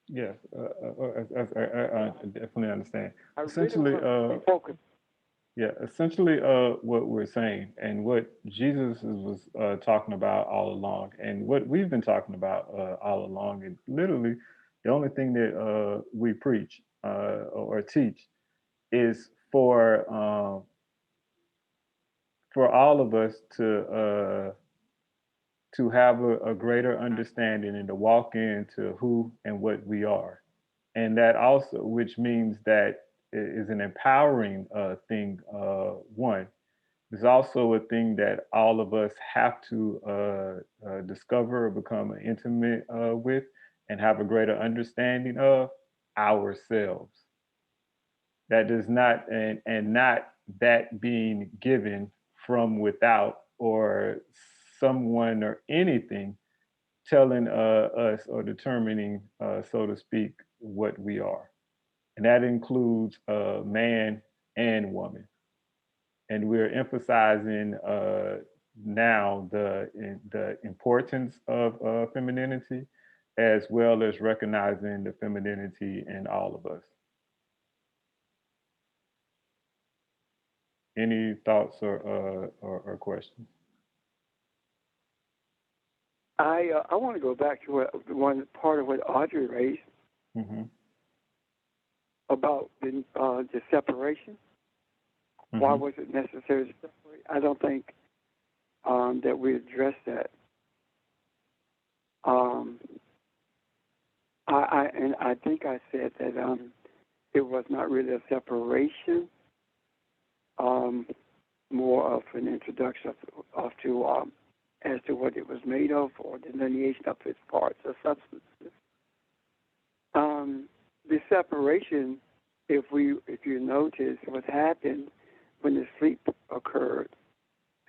Yes, I definitely understand. I Essentially, really focus. yeah, essentially, what we're saying and what Jesus was talking about all along, and what we've been talking about all along, and literally, the only thing that we preach or teach is for all of us to have a greater understanding and to walk into who and what we are. And that also, which means that it is an empowering thing, one. It's also a thing that all of us have to discover or become intimate with and have a greater understanding of ourselves. That does not, and not that being given from without or someone or anything telling us or determining, so to speak, what we are. And that includes man and woman. And we're emphasizing now the importance of femininity, as well as recognizing the femininity in all of us. Any thoughts or questions? I want to go back to one part of what Audrey raised Mm-hmm. about the separation. Why was it necessary to separate? I don't think that we addressed that. I think I said that it was not really a separation, more of an introduction of to as to what it was made of, or delineation of its parts or substances. The separation, if you notice what happened when the sleep occurred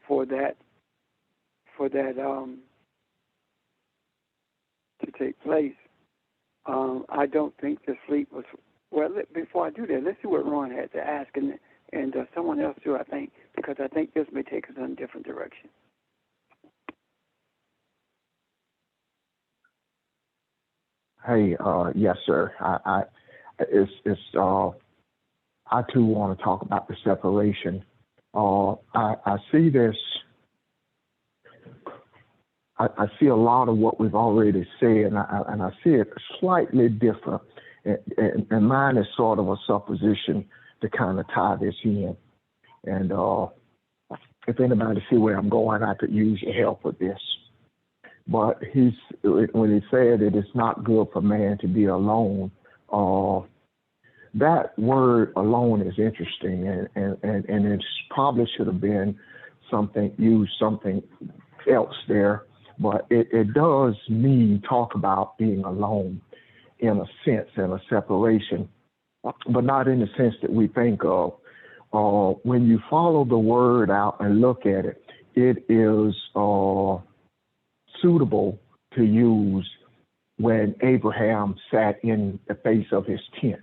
for that to take place, I don't think the sleep was, well, before I do that, let's see what Ron had to ask, and someone else too, I think, because I think this may take us in a different direction. Hey, yes, sir. I too want to talk about the separation. I see this. I see a lot of what we've already said, and I see it slightly different. And mine is sort of a supposition to kind of tie this in. And if anybody see where I'm going, I could use your help with this. But when he said it is not good for man to be alone, that word alone is interesting, and it probably should have been something else there. But it does mean talk about being alone in a sense, in a separation, but not in the sense that we think of. When you follow the word out and look at it, it is suitable to use when Abraham sat in the face of his tent,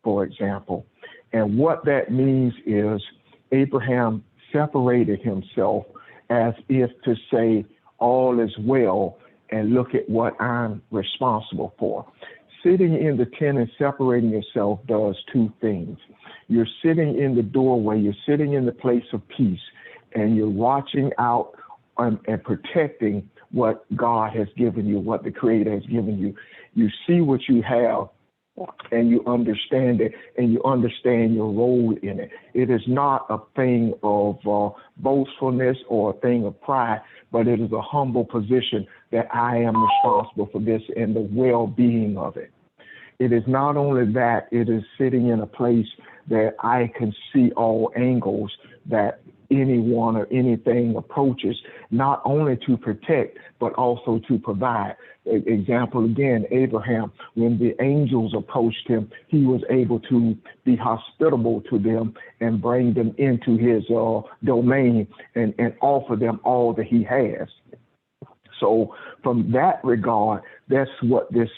for example. And what that means is Abraham separated himself as if to say, all is well, and look at what I'm responsible for. Sitting in the tent and separating yourself does two things. You're sitting in the doorway, you're sitting in the place of peace, and you're watching out and protecting what God has given you, what the Creator has given you. You see what you have, and you understand it, and you understand your role in it. It is not a thing of boastfulness or a thing of pride, but it is a humble position that I am responsible for this and the well-being of it. It is not only that, it is sitting in a place that I can see all angles that anyone or anything approaches, not only to protect, but also to provide. Example again, Abraham, when the angels approached him, he was able to be hospitable to them and bring them into his domain and offer them all that he has. So from that regard, that's what this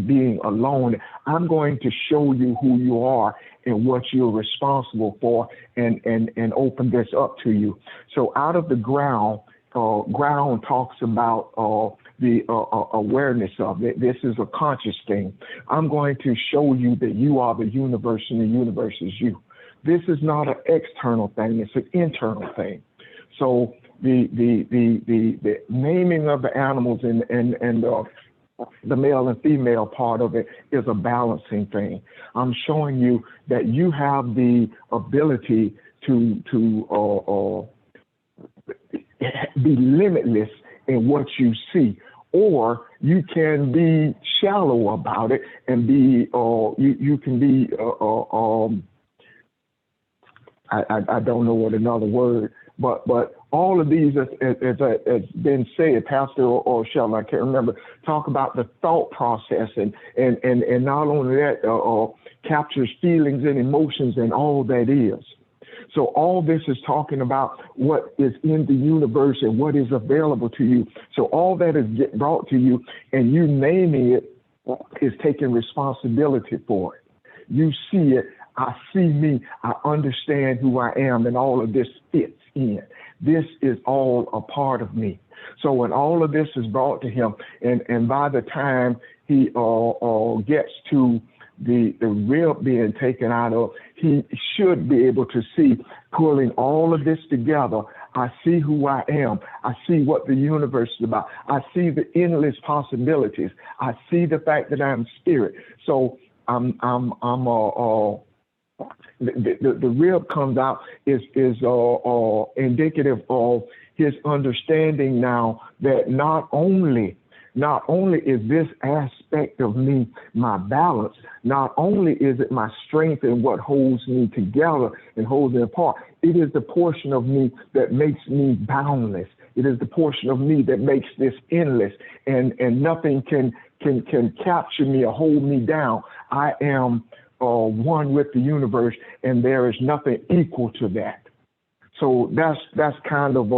being alone, I'm going to show you who you are and what you're responsible for, and open this up to you. So out of the ground talks about the awareness of it. This is a conscious thing. I'm going to show you that you are the universe and the universe is you. This is not an external thing, it's an internal thing. So the naming of the animals and the male and female part of it is a balancing thing. I'm showing you that you have the ability to be limitless in what you see, or you can be shallow about it and be you can be I don't know what another word, but all of these, as been said, Pastor or Sheldon, I can't remember, talk about the thought process and not only that, captures feelings and emotions and all that is. So all this is talking about what is in the universe and what is available to you. So all that is brought to you, and you naming it is taking responsibility for it. You see it, I see me, I understand who I am, and all of this fits in. This is all a part of me. So when all of this is brought to him, and by the time he gets to the rib being taken out of, he should be able to see, pulling all of this together. I see who I am. I see what the universe is about. I see the endless possibilities. I see the fact that I'm spirit. So the rib comes out is indicative of his understanding now that not only is this aspect of me my balance, not only is it my strength and what holds me together and holds me apart, it is the portion of me that makes me boundless. It is the portion of me that makes this endless, and nothing can capture me or hold me down. I am one with the universe, and there is nothing equal to that. So that's kind of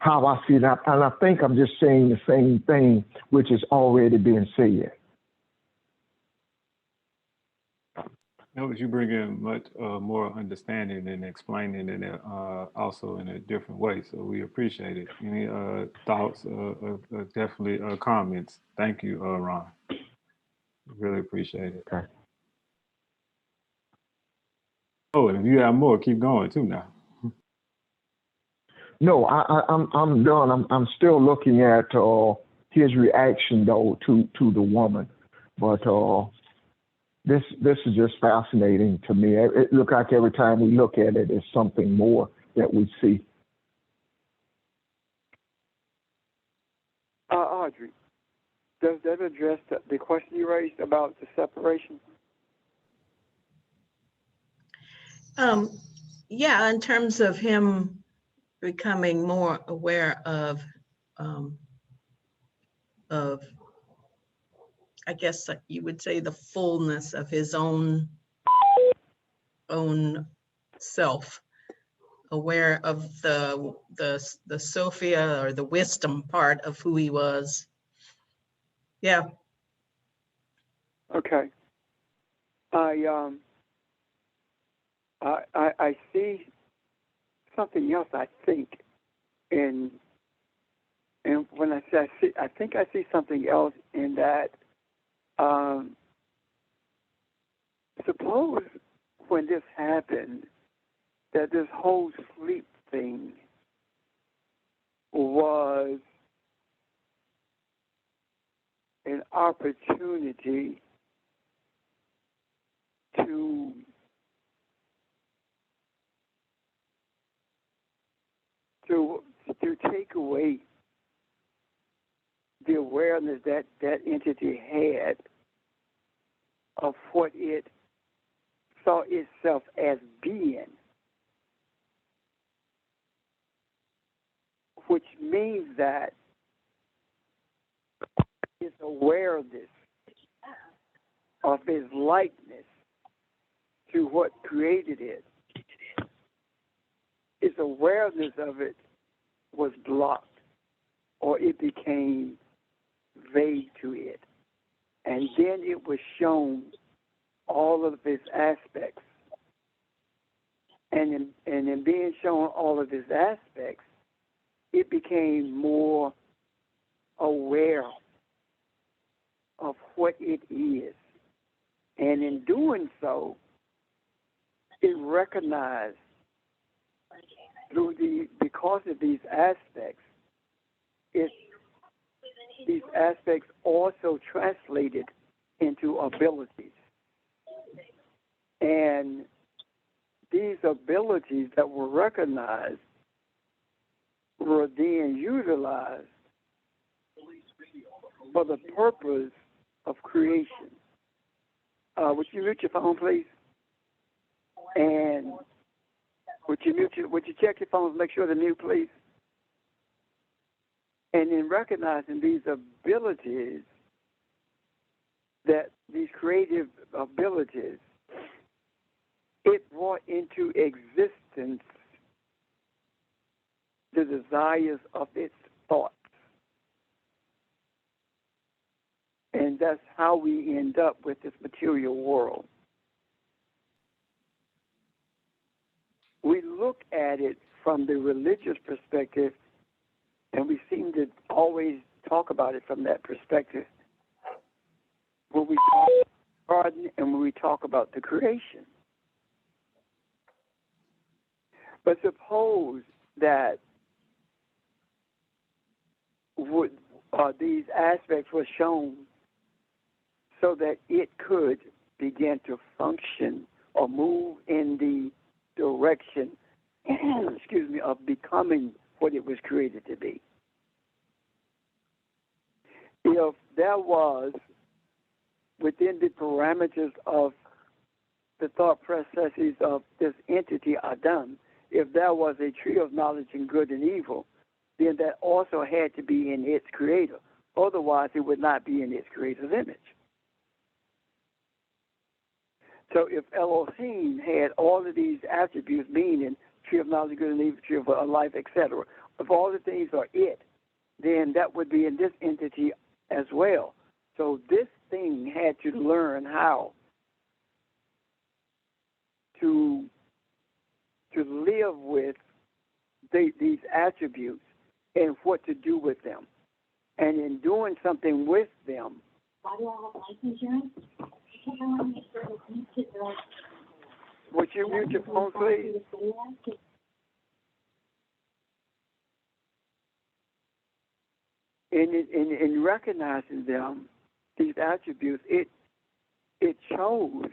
how I see that, and I think I'm just saying the same thing, which is already being said. Notice you bring in much more understanding and explaining it also in a different way. So we appreciate it. Any thoughts? Definitely comments. Thank you, Ron. Really appreciate it. Okay. Oh, and if you have more, keep going too now. No, I'm done. I'm still looking at his reaction though to the woman, but this is just fascinating to me. It looks like every time we look at it, it's something more that we see. Audrey, does that address the question you raised about the separation? Yeah, in terms of him becoming more aware of, I guess you would say, the fullness of his own self, aware of the Sophia or the wisdom part of who he was. Yeah. Okay. I see something else. I think, and when I say I think I see something else in that. Suppose when this happened, that this whole sleep thing was an opportunity to take away the awareness that that entity had of what it saw itself as being, which means that its awareness of its likeness to what created it, its awareness of it was blocked, or it became vague to it. And then it was shown all of its aspects. And in being shown all of its aspects, it became more aware of what it is. And in doing so, it recognized because of these aspects, these aspects also translated into abilities. And these abilities that were recognized were then utilized for the purpose of creation. Would you mute your phone, please? And would you check your phones, make sure they're mute, please? And in recognizing these abilities, that these creative abilities, it brought into existence the desires of its thoughts. And that's how we end up with this material world. We look at it from the religious perspective, and we seem to always talk about it from that perspective when we talk about the garden and when we talk about the creation. But suppose that these aspects were shown so that it could begin to function or move in the direction, excuse me, of becoming what it was created to be. If there was, within the parameters of the thought processes of this entity, Adam, if there was a tree of knowledge in good and evil, then that also had to be in its creator. Otherwise, it would not be in its creator's image. So if Elohim had all of these attributes, meaning tree of knowledge, good and evil, tree of life, etc., if all the things are it, then that would be in this entity as well. So this thing had to learn how to live with these attributes and what to do with them. And in doing something with them, would you mute your phone, please? In recognizing them, these attributes, it chose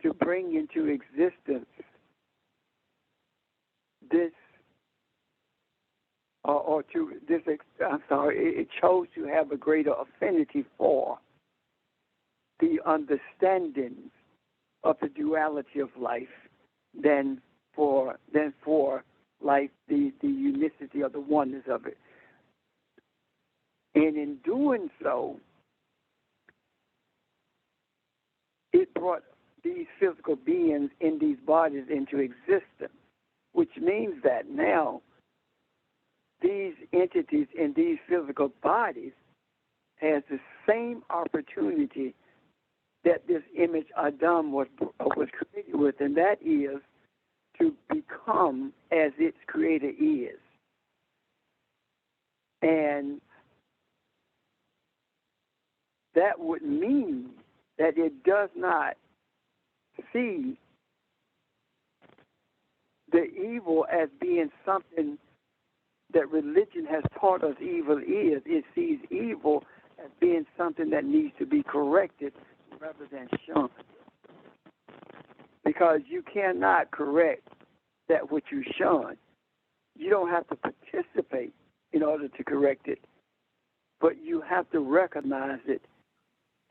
to bring into existence this, it chose to have a greater affinity for the understanding of the duality of life than for life, the unicity or the oneness of it. And in doing so, it brought these physical beings in these bodies into existence, which means that now these entities in these physical bodies has the same opportunity that this image Adam was created with, and that is to become as its creator is. And that would mean that it does not see the evil as being something that religion has taught us evil is. It sees evil as being something that needs to be corrected rather than shunned. Because you cannot correct that which you shun. You don't have to participate in order to correct it, but you have to recognize it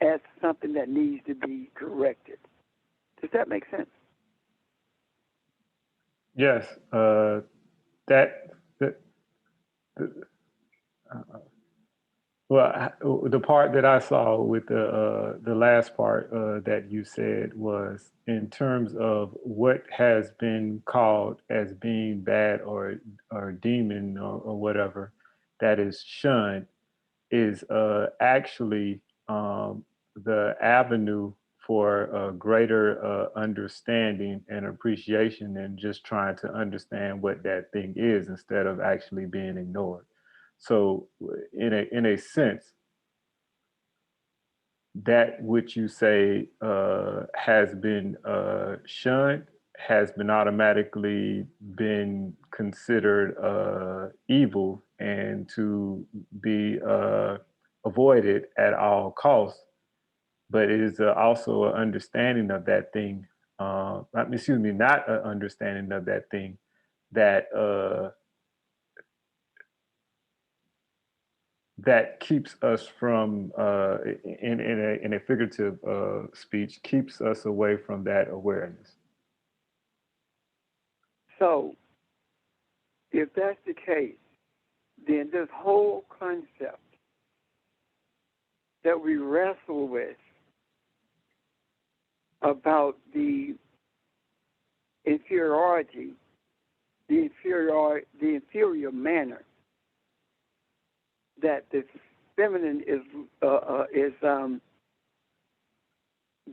as something that needs to be corrected. Does that make sense? Yes. Well, the part that I saw with the last part that you said was in terms of what has been called as being bad or demon or whatever that is shunned is actually the avenue for a greater understanding and appreciation than just trying to understand what that thing is instead of actually being ignored. So in a sense, that which you say has been shunned has been automatically been considered evil and to be avoided at all costs. But it is also an understanding of that thing. Not an understanding of that thing that that keeps us from, in a figurative speech, keeps us away from that awareness. So, if that's the case, then this whole concept that we wrestle with about the inferiority, the inferior manner that the feminine is the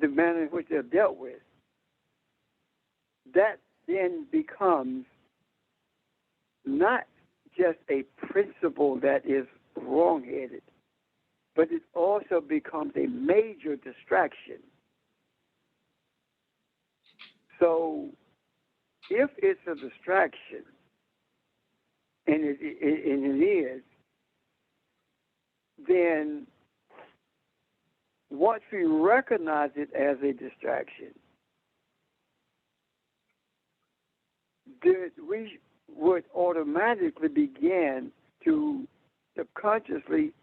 manner in which they're dealt with, that then becomes not just a principle that is wrong-headed, but it also becomes a major distraction. So if it's a distraction, and it is, then once we recognize it as a distraction, then we would automatically begin to subconsciously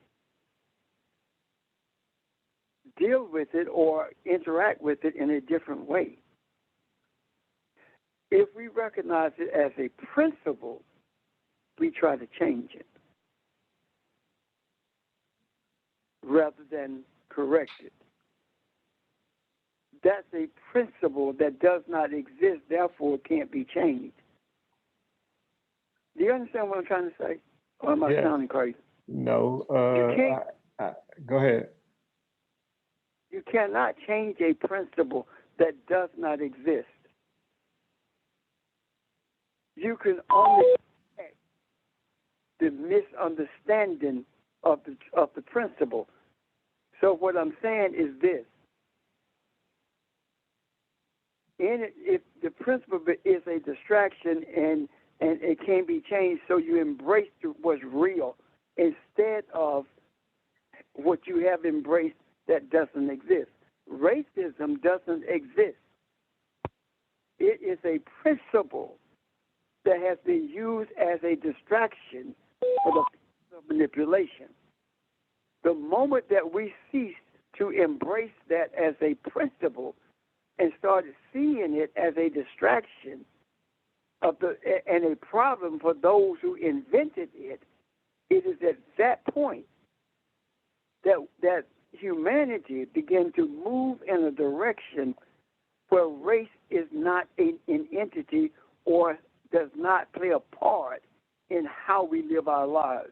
deal with it or interact with it in a different way. If we recognize it as a principle, we try to change it rather than correct it. That's a principle that does not exist, therefore it can't be changed. Do you understand what I'm trying to say? Or am I sounding crazy? No. You can't, Go ahead. you cannot change a principle that does not exist. You can only correct the misunderstanding of the principle. So what I'm saying is this. If the principle is a distraction and it can be changed, so you embrace what's real instead of what you have embraced that doesn't exist. Racism doesn't exist. It is a principle that has been used as a distraction for the purpose of manipulation. The moment that we cease to embrace that as a principle and started seeing it as a distraction and a problem for those who invented it, it is at that point that humanity began to move in a direction where race is not an entity or does not play a part in how we live our lives.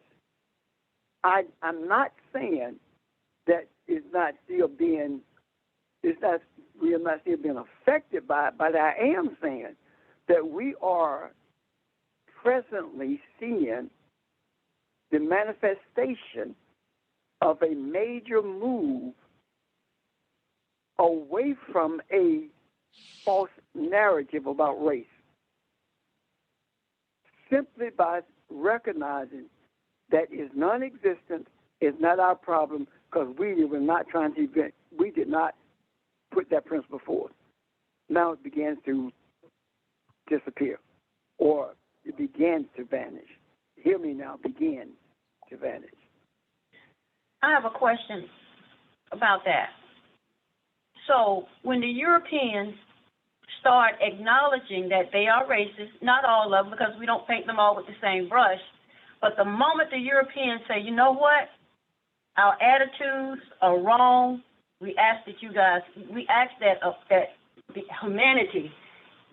I'm not saying that we are not still being affected by it, but I am saying that we are presently seeing the manifestation of a major move away from a false narrative about race, simply by recognizing that is non-existent, is not our problem, because we did not put that principle forth. Now it begins to disappear, or it begins to vanish. Hear me now, begin to vanish. I have a question about that. So when the Europeans start acknowledging that they are racist, not all of them, because we don't paint them all with the same brush, but the moment the Europeans say, you know what, our attitudes are wrong, we ask that the humanity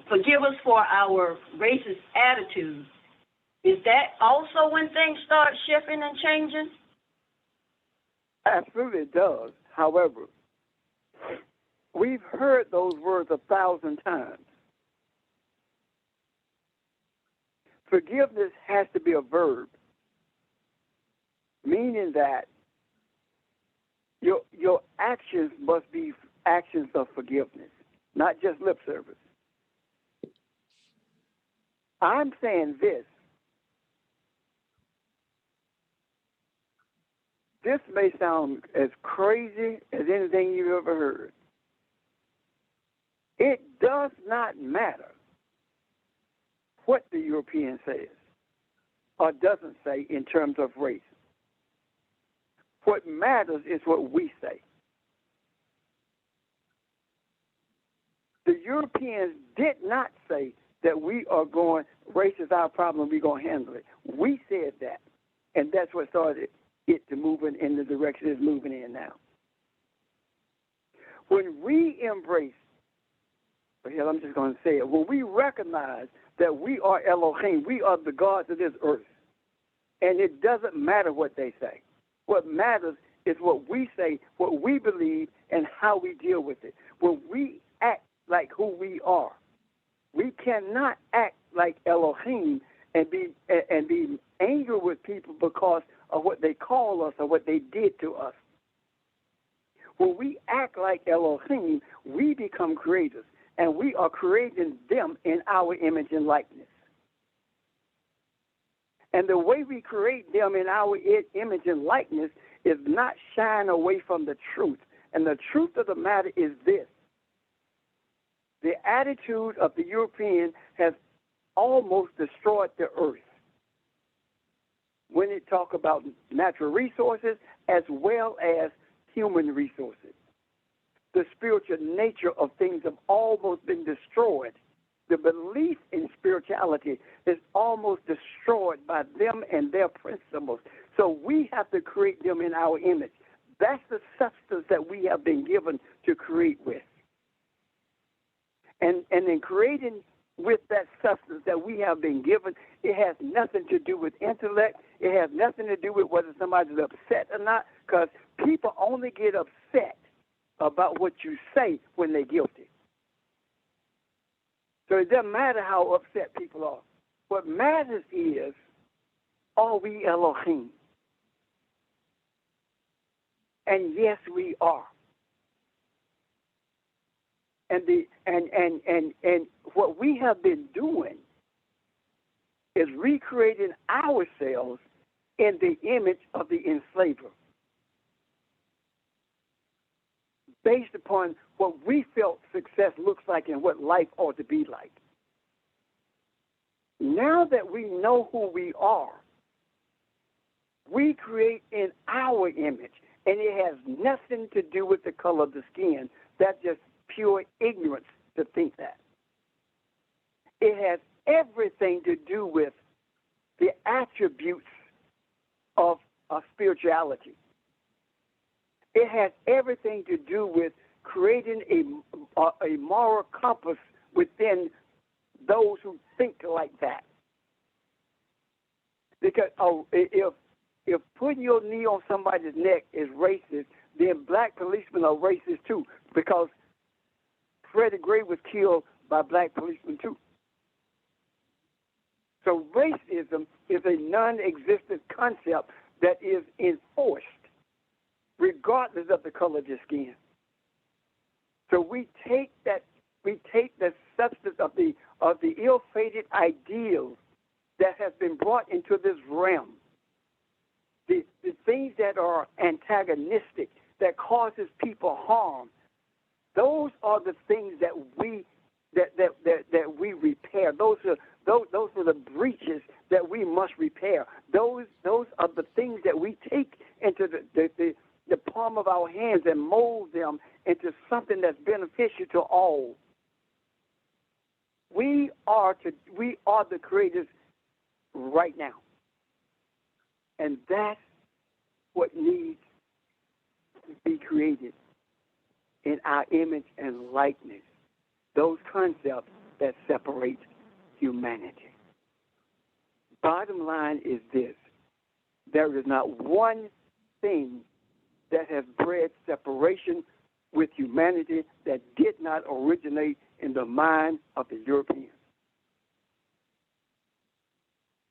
forgive us for our racist attitudes. Is that also when things start shifting and changing? Absolutely it does. However, we've heard those words 1,000 times. Forgiveness has to be a verb, meaning that your actions must be actions of forgiveness, not just lip service. I'm saying this. This may sound as crazy as anything you've ever heard. It does not matter what the European says or doesn't say in terms of race. What matters is what we say. The Europeans did not say that race is our problem, we're going to handle it. We said that, and that's what started it to move in the direction it's moving in now. When we embrace, I'm just going to say it, when we recognize that we are Elohim, we are the gods of this earth, and it doesn't matter what they say. What matters is what we say, what we believe, and how we deal with it. When we act like who we are, we cannot act like Elohim and be angry with people because of what they call us or what they did to us. When we act like Elohim, we become creators. and we are creating them in our image and likeness. And the way we create them in our image and likeness is not shying away from the truth. And the truth of the matter is this. The attitude of the European has almost destroyed the earth when it talks about natural resources as well as human resources. The spiritual nature of things have almost been destroyed. The belief in spirituality is almost destroyed by them and their principles. So we have to create them in our image. That's the substance that we have been given to create with. And in creating with that substance that we have been given, it has nothing to do with intellect. It has nothing to do with whether somebody's upset or not, because people only get upset about what you say when they're guilty. So it doesn't matter how upset people are. What matters is, are we Elohim? And yes, we are. And what we have been doing is recreating ourselves in the image of the enslaver, based upon what we felt success looks like and what life ought to be like. Now that we know who we are, we create in our image, and it has nothing to do with the color of the skin. That's just pure ignorance to think that. It has everything to do with the attributes of spirituality. It has everything to do with creating a moral compass within those who think like that. Because if putting your knee on somebody's neck is racist, then black policemen are racist too, because Freddie Gray was killed by black policemen too. So racism is a non-existent concept that is enforced regardless of the color of your skin. So we take the substance of the ill-fated ideals that has been brought into this realm, the things that are antagonistic, that causes people harm. Those are the things that we repair. Those are the breaches that we must repair. Those are the things that we take into the palm of our hands and mold them into something that's beneficial to all. We are the creators right now. And that's what needs to be created in our image and likeness. Those concepts that separate humanity. Bottom line is this. There is not one thing that has bred separation with humanity that did not originate in the mind of the Europeans.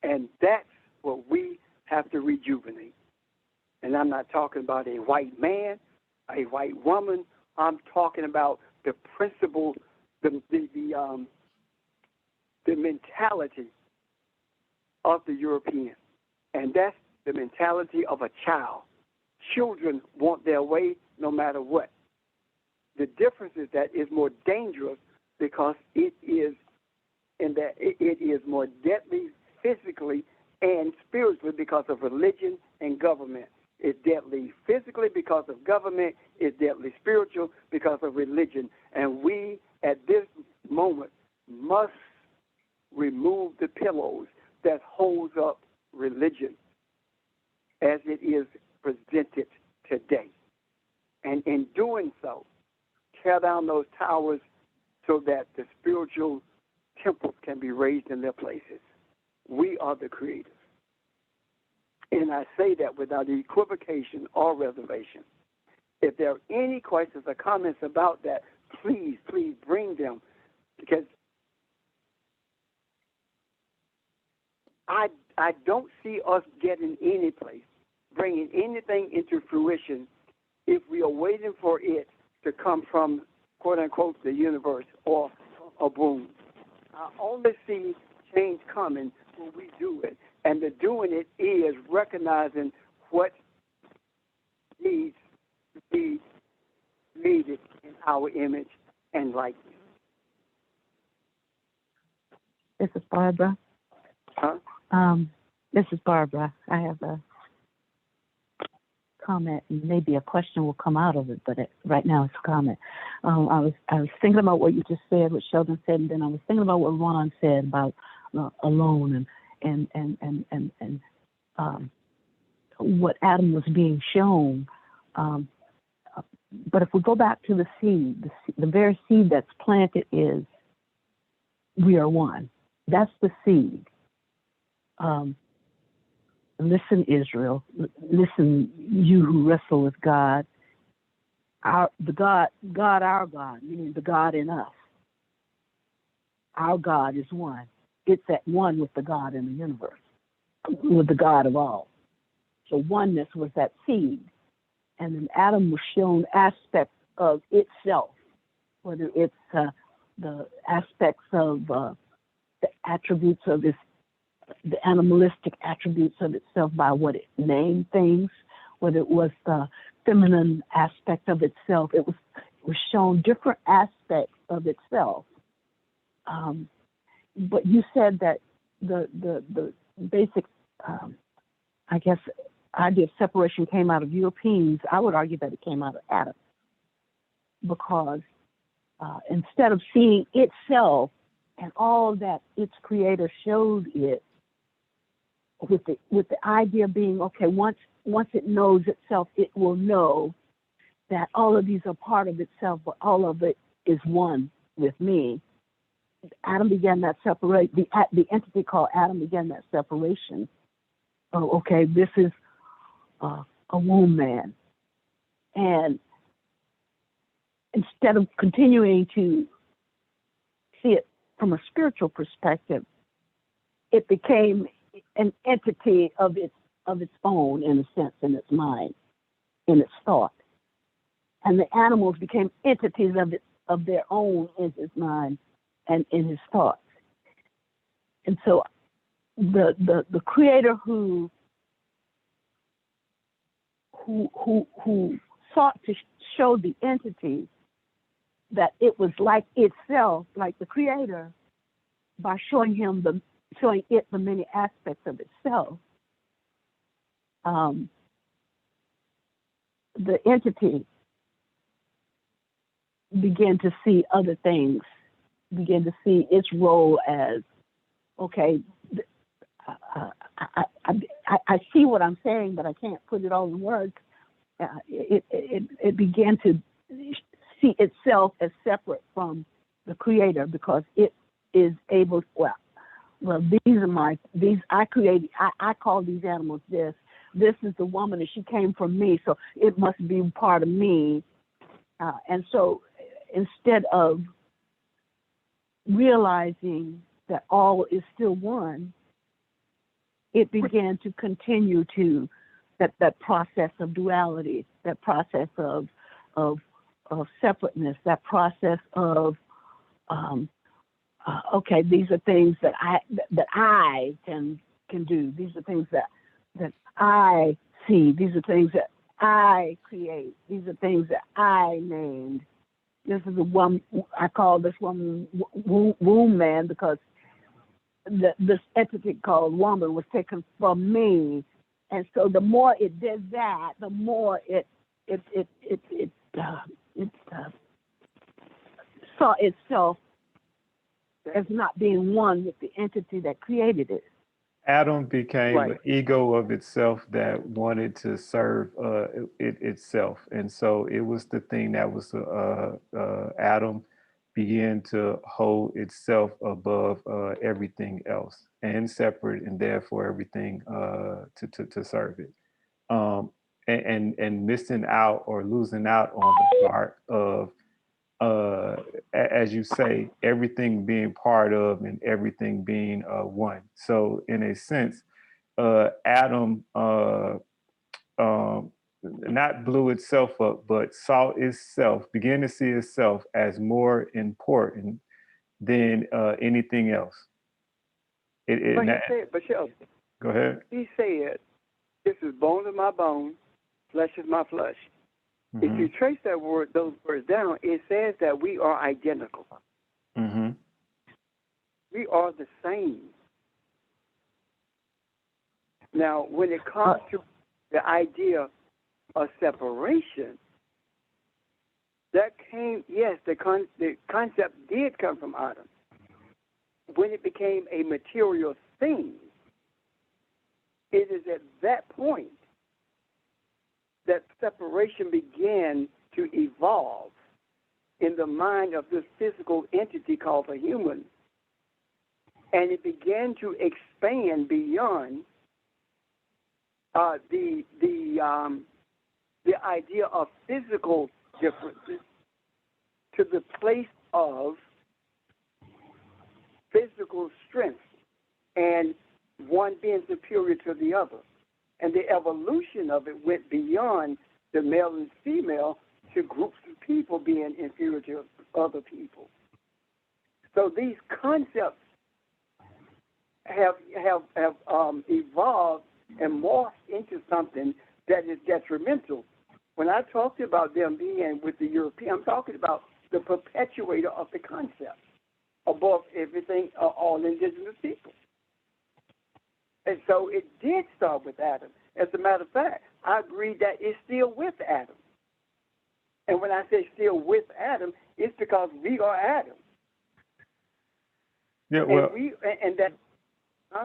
And that's what we have to rejuvenate. And I'm not talking about a white man, a white woman. I'm talking about the principle, the mentality of the European. And that's the mentality of a child. Children want their way no matter what. The difference is that it's more dangerous because it is more deadly physically and spiritually because of religion and government. It's deadly physically because of government. It's deadly spiritual because of religion. And we, at this moment, must remove the pillows that holds up religion as it is presented today. And in doing so, tear down those towers so that the spiritual temples can be raised in their places. We are the creators. And I say that without equivocation or reservation. If there are any questions or comments about that, please bring them, because I don't see us getting any place, bringing anything into fruition if we are waiting for it to come from quote unquote, the universe or a boom. I only see change coming when we do it. And the doing it is recognizing what needs to be created in our image and likeness. This is Barbara. Huh? This is Barbara. I have a comment, and maybe a question will come out of it, but right now it's a comment. I was thinking about what you just said, what Sheldon said, and then I was thinking about what Ron said about alone and what Adam was being shown. But if we go back to the seed, the very seed that's planted is we are one. That's the seed. Listen, Israel. Listen, you who wrestle with God. Our God, meaning the God in us. Our God is one. It's at one with the God in the universe, with the God of all. So oneness was that seed. And then Adam was shown aspects of itself, whether it's the aspects of the attributes of the animalistic attributes of itself by what it named things, whether it was the feminine aspect of itself. It was shown different aspects of itself. But you said that the basic, I guess, idea of separation came out of Europeans. I would argue that it came out of Adam, because instead of seeing itself and all that its creator showed it, with the idea being, okay, once it knows itself, it will know that all of these are part of itself, but all of it is one with me. Adam began that separate. The entity called Adam began that separation. Oh, okay, this is a womb man, and instead of continuing to see it from a spiritual perspective, it became an entity of its own, in a sense, in its mind, in its thought. And the animals became entities of their own in his mind and in his thoughts. And so the creator who sought to show the entity that it was like itself, like the creator, by showing it the many aspects of itself, the entity began to see other things, began to see its role as, okay, I see what I'm saying, but I can't put it all in words. It began to see itself as separate from the creator, because it is able, well, I created, I call these animals this is the woman, and she came from me, so it must be part of me. And so instead of realizing that all is still one, it began to continue to that process of duality, that process of separateness, that process of okay, these are things that I can do. These are things that I see. These are things that I create. These are things that I named. This is the one I call this one womb man, because this entity called woman was taken from me, and so the more it did that, the more it saw itself as not being one with the entity that created it. Adam became Right. an ego of itself that wanted to serve itself. And so it was the thing that was, Adam began to hold itself above everything else and separate, and therefore everything to serve it. And missing out or losing out on the part of, as you say, everything being part of and everything being one. So in a sense, Adam not blew itself up, but saw itself, began to see itself as more important than anything else. But he said, go ahead. He said, "This is bone of my bone, flesh is my flesh." Mm-hmm. If you trace those words down, it says that we are identical. Mm-hmm. We are the same. Now, when it comes to the idea of separation, that came, yes, the concept did come from Adam. When it became a material thing, it is at that point that separation began to evolve in the mind of this physical entity called a human. And it began to expand beyond the idea of physical differences to the place of physical strength and one being superior to the other. And the evolution of it went beyond the male and female to groups of people being inferior to other people. So these concepts have evolved and morphed into something that is detrimental. When I talked about them being with the European, I'm talking about the perpetuator of the concept above everything, all indigenous people. And so it did start with Adam. As a matter of fact, I agree that it's still with Adam. And when I say still with Adam, it's because we are Adam. Yeah, well,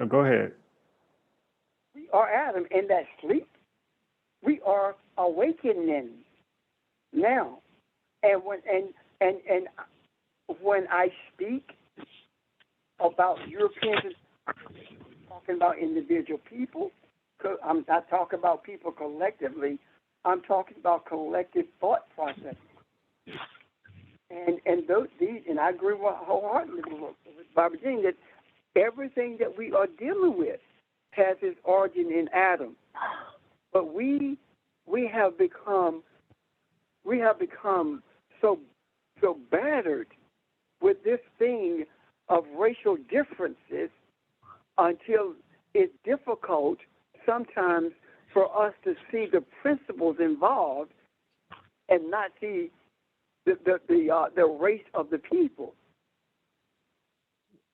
go ahead. We are Adam in that sleep. We are awakening now. And when I speak about Europeans, talking about individual people, I'm not talking about people collectively. I'm talking about collective thought process. And I agree wholeheartedly with Barbara Jean that everything that we are dealing with has its origin in Adam. But we have become so battered with this thing of racial differences until it's difficult sometimes for us to see the principles involved and not see the race of the people.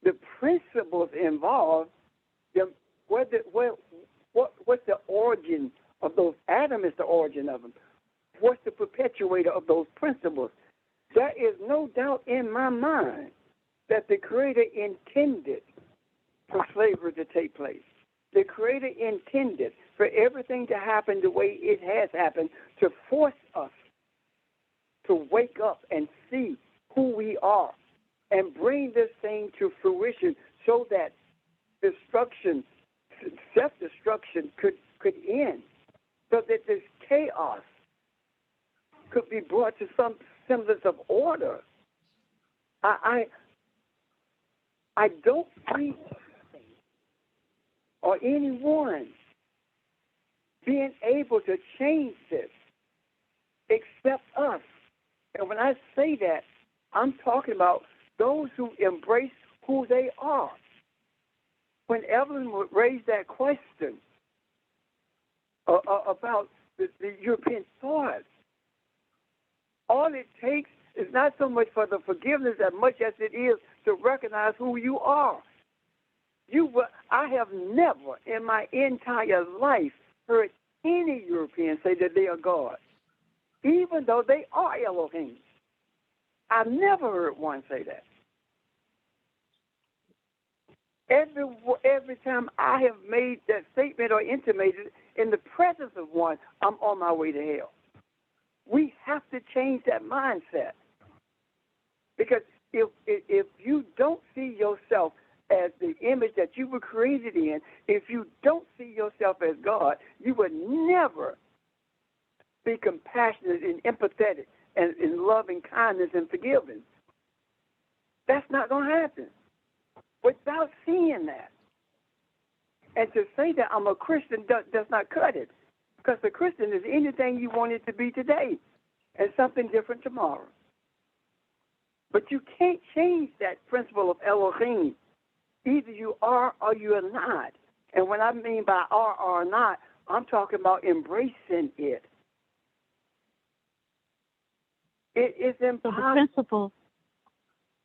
The principles involved, what's the origin of those? Adam is the origin of them. What's the perpetuator of those principles? There is no doubt in my mind that the Creator intended for slavery to take place. The Creator intended for everything to happen the way it has happened to force us to wake up and see who we are and bring this thing to fruition so that self-destruction could end, so that this chaos could be brought to some semblance of order. I don't see or anyone being able to change this except us. And when I say that, I'm talking about those who embrace who they are. When Evelyn would raise that question about the European thought, all it takes is not so much for the forgiveness as much as it is to recognize who you are. I have never in my entire life heard any European say that they are God, even though they are Elohim. I've never heard one say that. Every time I have made that statement or intimated in the presence of one, I'm on my way to hell. We have to change that mindset. Because if you don't see yourself as the image that you were created in, if you don't see yourself as God, you would never be compassionate and empathetic and in loving kindness and forgiving. That's not going to happen without seeing that. And to say that I'm a Christian does not cut it. Because the Christian is anything you want it to be today and something different tomorrow. But you can't change that principle of Elohim. Either you are or you are not. And what I mean by are or not, I'm talking about embracing it. It is impossible.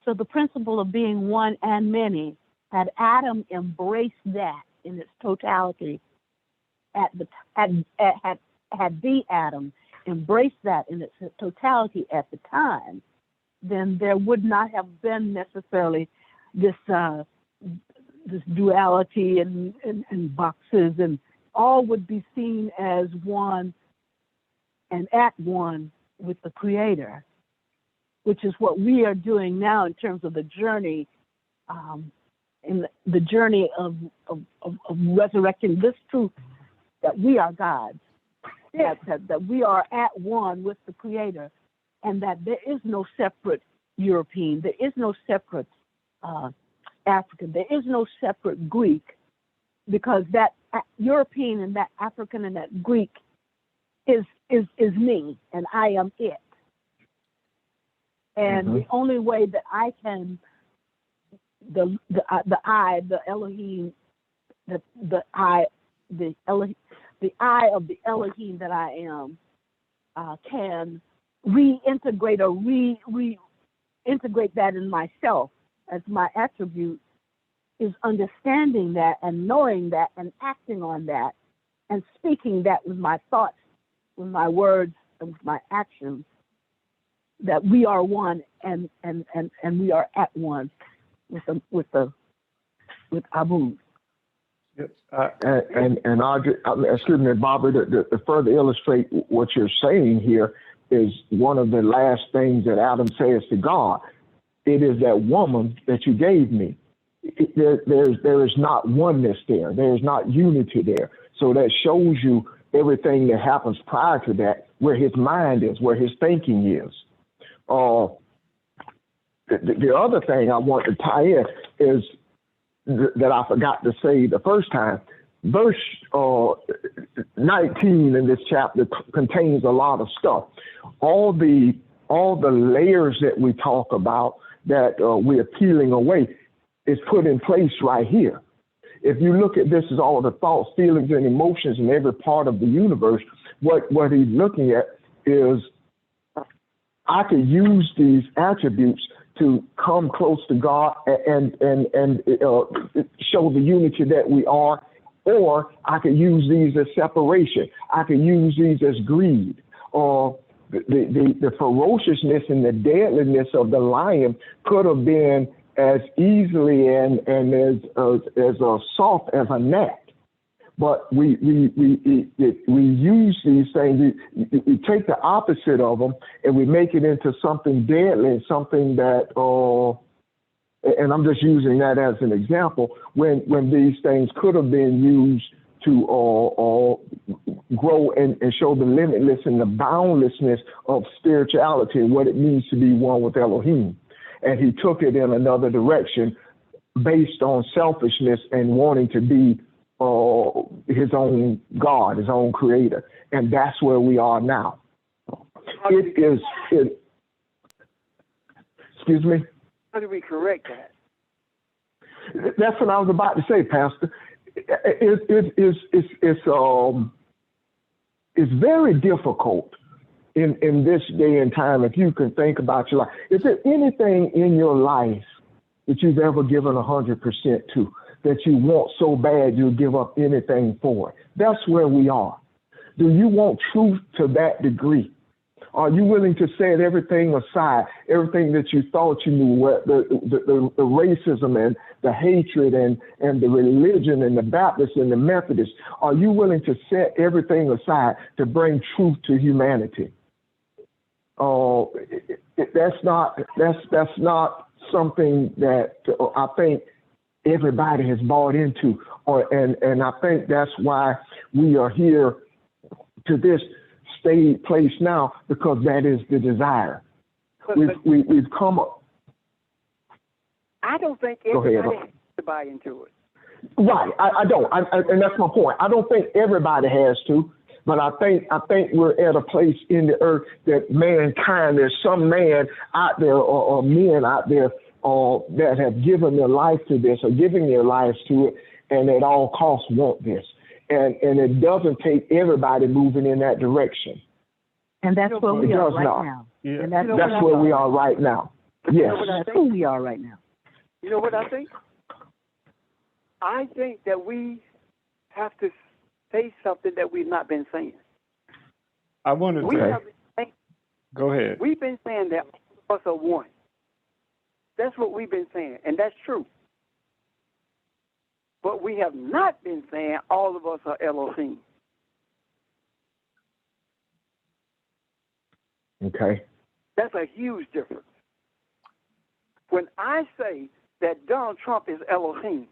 So the principle of being one and many, had Adam embraced that in its totality, had the Adam embraced that in its totality at the time, then there would not have been necessarily this duality and boxes, and all would be seen as one and at one with the Creator, which is what we are doing now in terms of the journey, in the journey of resurrecting this truth that we are gods, that we are at one with the Creator, and that there is no separate European, there is no separate African, there is no separate Greek, because that European and that African and that Greek is me, and I am it. And the only way that I can, the Elohim, the eye of the Elohim that I am, can reintegrate or reintegrate that in myself as my attribute, is understanding that and knowing that and acting on that and speaking that with my thoughts, with my words, and with my actions, that we are one and we are at one with Abu. Yep. And excuse me, Bobby, to further illustrate what you're saying here is one of the last things that Adam says to God. It is that woman that you gave me. There is not oneness there. There is not unity there. So that shows you everything that happens prior to that, where his mind is, where his thinking is. The other thing I want to tie in is that I forgot to say the first time. Verse 19 in this chapter contains a lot of stuff. All the layers that we talk about that we're peeling away is put in place right here. If you look at this as all the thoughts, feelings, and emotions in every part of the universe, what he's looking at is I could use these attributes to come close to God and show the unity that we are, or I could use these as separation. I could use these as greed, or the ferociousness and the deadliness of the lion could have been as easily and as soft as a gnat. But we use these things. We take the opposite of them and we make it into something deadly, something that, and I'm just using that as an example, when these things could have been used to grow and show the limitless and the boundlessness of spirituality and what it means to be one with Elohim. And he took it in another direction based on selfishness and wanting to be his own God, his own creator. And that's where we are now. Excuse me? How do we correct that? That's what I was about to say, Pastor. It's very difficult in this day and time, if you can think about your life. Is there anything in your life that you've ever given 100% to, that you want so bad you'll give up anything for it? That's where we are. Do you want truth to that degree? Are you willing to set everything aside, everything that you thought you knew, the racism and the hatred and the religion and the Baptists and the Methodists? Are you willing to set everything aside to bring truth to humanity? That's not something that I think everybody has bought into, and I think that's why we are here to this place now, because that is the desire. We've come up. I don't think everybody has to buy into it. Right, I don't, and that's my point. I don't think everybody has to. But I think we're at a place in the earth that mankind, there's some man out there or men out there that have given their life to this or giving their lives to it, and at all costs want this. And it doesn't take everybody moving in that direction. And that's where we are right now. Yeah. And that's where we are right now. Yes. That's where we are right now. You know what I think? I think that we have to say something that we've not been saying. I wanted We to have been saying, go ahead. we've been saying that all of us are one. That's what we've been saying, and that's true. But we have not been saying all of us are Elohim. Okay. That's a huge difference. When I say that Donald Trump is Elohim,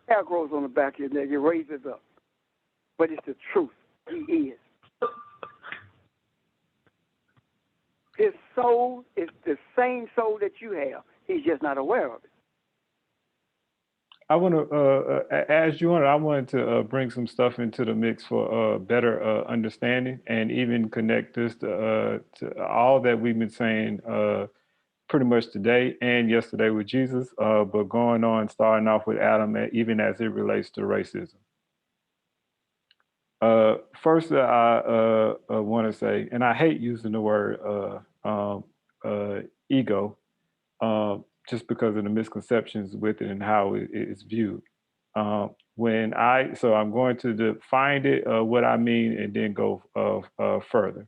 hair grows on the back of your neck, it raises up. But it's the truth. He is. His soul is the same soul that you have. He's just not aware of it. I want to, as you wanted, I wanted to bring some stuff into the mix for better understanding and even connect this to all that we've been saying pretty much today and yesterday with Jesus, but going on, starting off with Adam, even as it relates to racism. First, I want to say, and I hate using the word ego, just because of the misconceptions with it and how it is viewed. So I'm going to define it, what I mean, and then go further.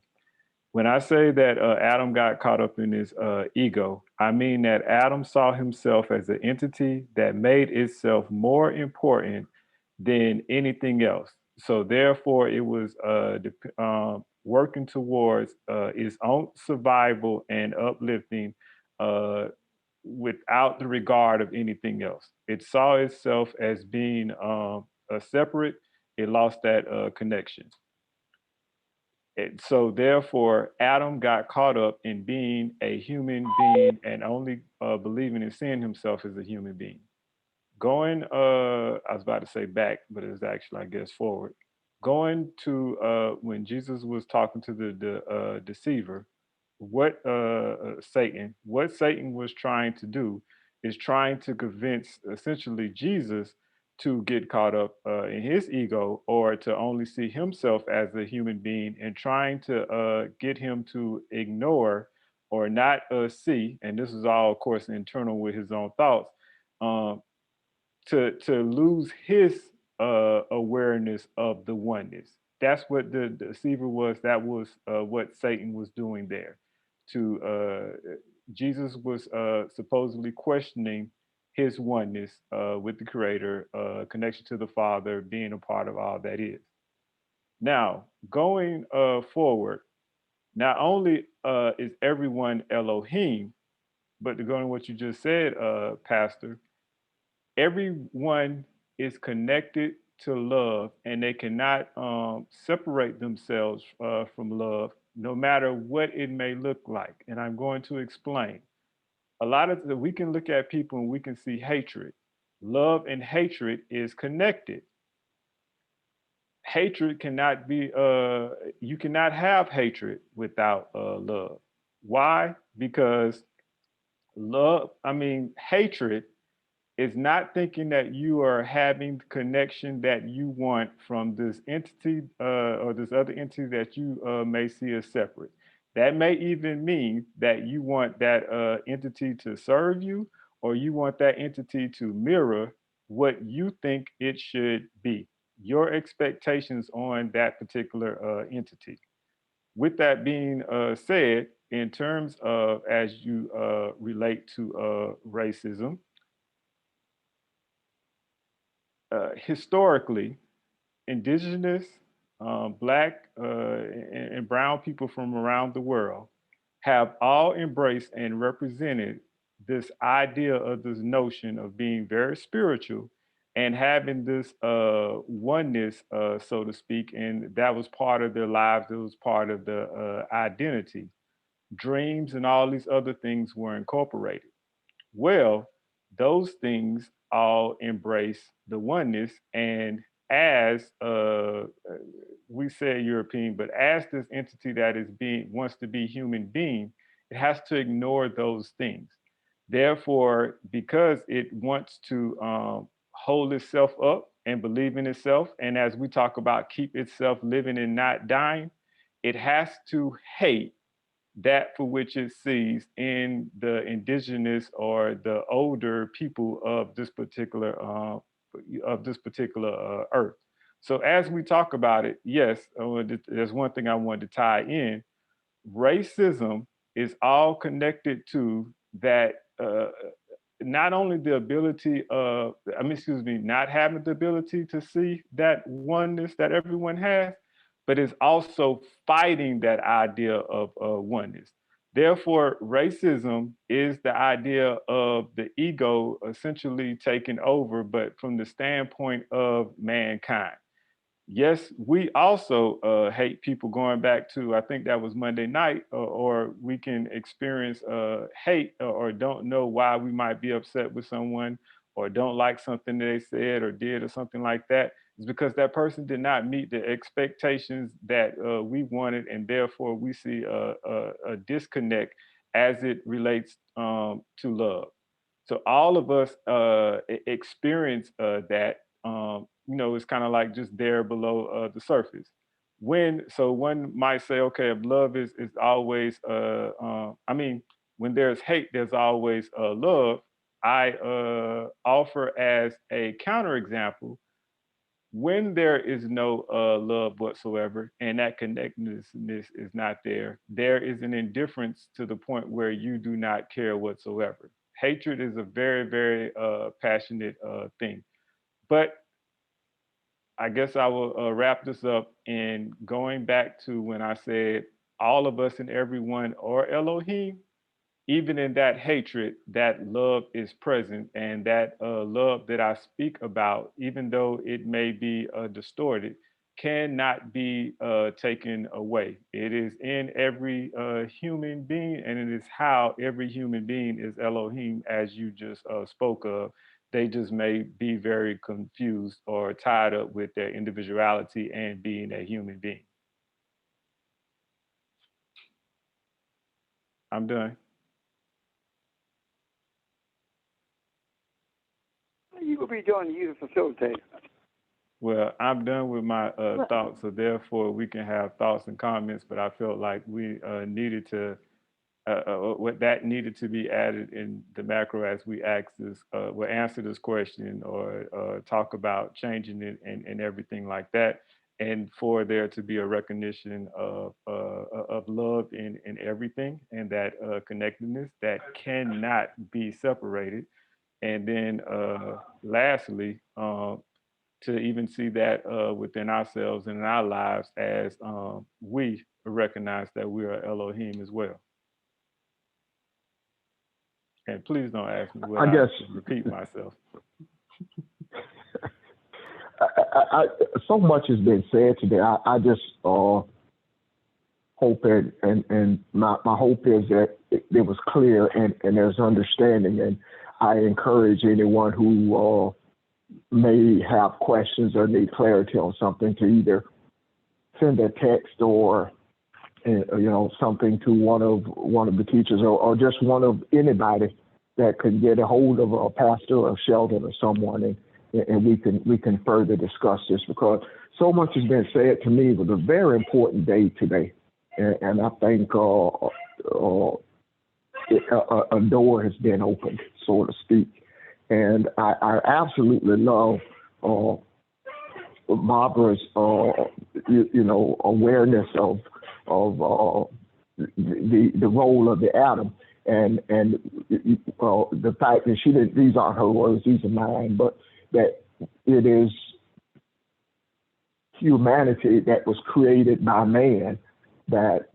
When I say that Adam got caught up in his ego, I mean that Adam saw himself as an entity that made itself more important than anything else. So therefore, it was working towards its own survival and uplifting without the regard of anything else. It saw itself as being separate. It lost that connection. So therefore, Adam got caught up in being a human being and only believing and seeing himself as a human being. Going, I was about to say back, but it's actually, I guess, forward. Going to when Jesus was talking to the deceiver, what Satan was trying to do is trying to convince essentially Jesus to get caught up in his ego or to only see himself as a human being and trying to get him to ignore or not see, and this is all, of course, internal with his own thoughts, to lose his awareness of the oneness. That's what the deceiver was. That was what Satan was doing there. Jesus was supposedly questioning his oneness with the Creator, connection to the Father, being a part of all that is. Now, going forward, not only is everyone Elohim, but to go on what you just said, Pastor, everyone is connected to love, and they cannot separate themselves from love, no matter what it may look like. And I'm going to explain. A lot of we can look at people and we can see hatred. Love and hatred is connected. Hatred cannot be, you cannot have hatred without love. Why? Because hatred is not thinking that you are having the connection that you want from this entity or this other entity that you may see as separate. That may even mean that you want that entity to serve you, or you want that entity to mirror what you think it should be, your expectations on that particular entity. With that being said, in terms of as you relate to racism, historically, indigenous, Black, and brown people from around the world have all embraced and represented this idea of this notion of being very spiritual and having this oneness, so to speak, and that was part of their lives. It was part of the identity. Dreams and all these other things were incorporated. Well, those things all embrace the oneness, and as we say European, but as this entity that is wants to be human being, it has to ignore those things. Therefore, because it wants to hold itself up and believe in itself, and as we talk about, keep itself living and not dying, it has to hate that for which it sees in the indigenous or the older people of this particular earth. So as we talk about it, yes, there's one thing I wanted to tie in. Racism is all connected to that. Not only the ability of, not having the ability to see that oneness that everyone has, but it's also fighting that idea of oneness. Therefore, racism is the idea of the ego essentially taking over, but from the standpoint of mankind. Yes, we also hate people going back to, I think that was Monday night, or we can experience hate or don't know why we might be upset with someone or don't like something they said or did or something like that. It's because that person did not meet the expectations that we wanted, and therefore we see a disconnect as it relates to love. So all of us experience that. It's kind of like just there below the surface. So one might say, okay, if love is always, when there's hate, there's always love. I offer as a counterexample, when there is no love whatsoever and that connectedness is not there, there is an indifference to the point where you do not care whatsoever. Hatred is a very, very passionate thing. But I guess I will wrap this up in going back to when I said all of us and everyone are Elohim. Even in that hatred, that love is present, and that love that I speak about, even though it may be distorted, cannot be taken away. It is in every human being, and it is how every human being is Elohim, as you just spoke of. They just may be very confused or tied up with their individuality and being a human being. I'm done. You will be doing you to facilitate. Well, I'm done with my thoughts, so therefore we can have thoughts and comments, but I felt like we needed to, what that needed to be added in the macro as we we'll answer this question or talk about changing it and everything like that. And for there to be a recognition of love in everything, and that connectedness that cannot be separated. And then lastly, to even see that within ourselves and in our lives as we recognize that we are Elohim as well. And please don't ask me what I guess repeat myself. So much has been said today. I just hope and my hope is that it was clear and there's understanding. And I encourage anyone who may have questions or need clarity on something to either send a text or something to one of the teachers or just one of anybody that could get a hold of a pastor or Sheldon or someone, and we can further discuss this, because so much has been said. To me, it was a very important day today, and I think a door has been opened, so to speak. And I absolutely love Barbara's awareness of the role of the atom, and the fact that she didn't, these aren't her words, these are mine, but that it is humanity that was created by man that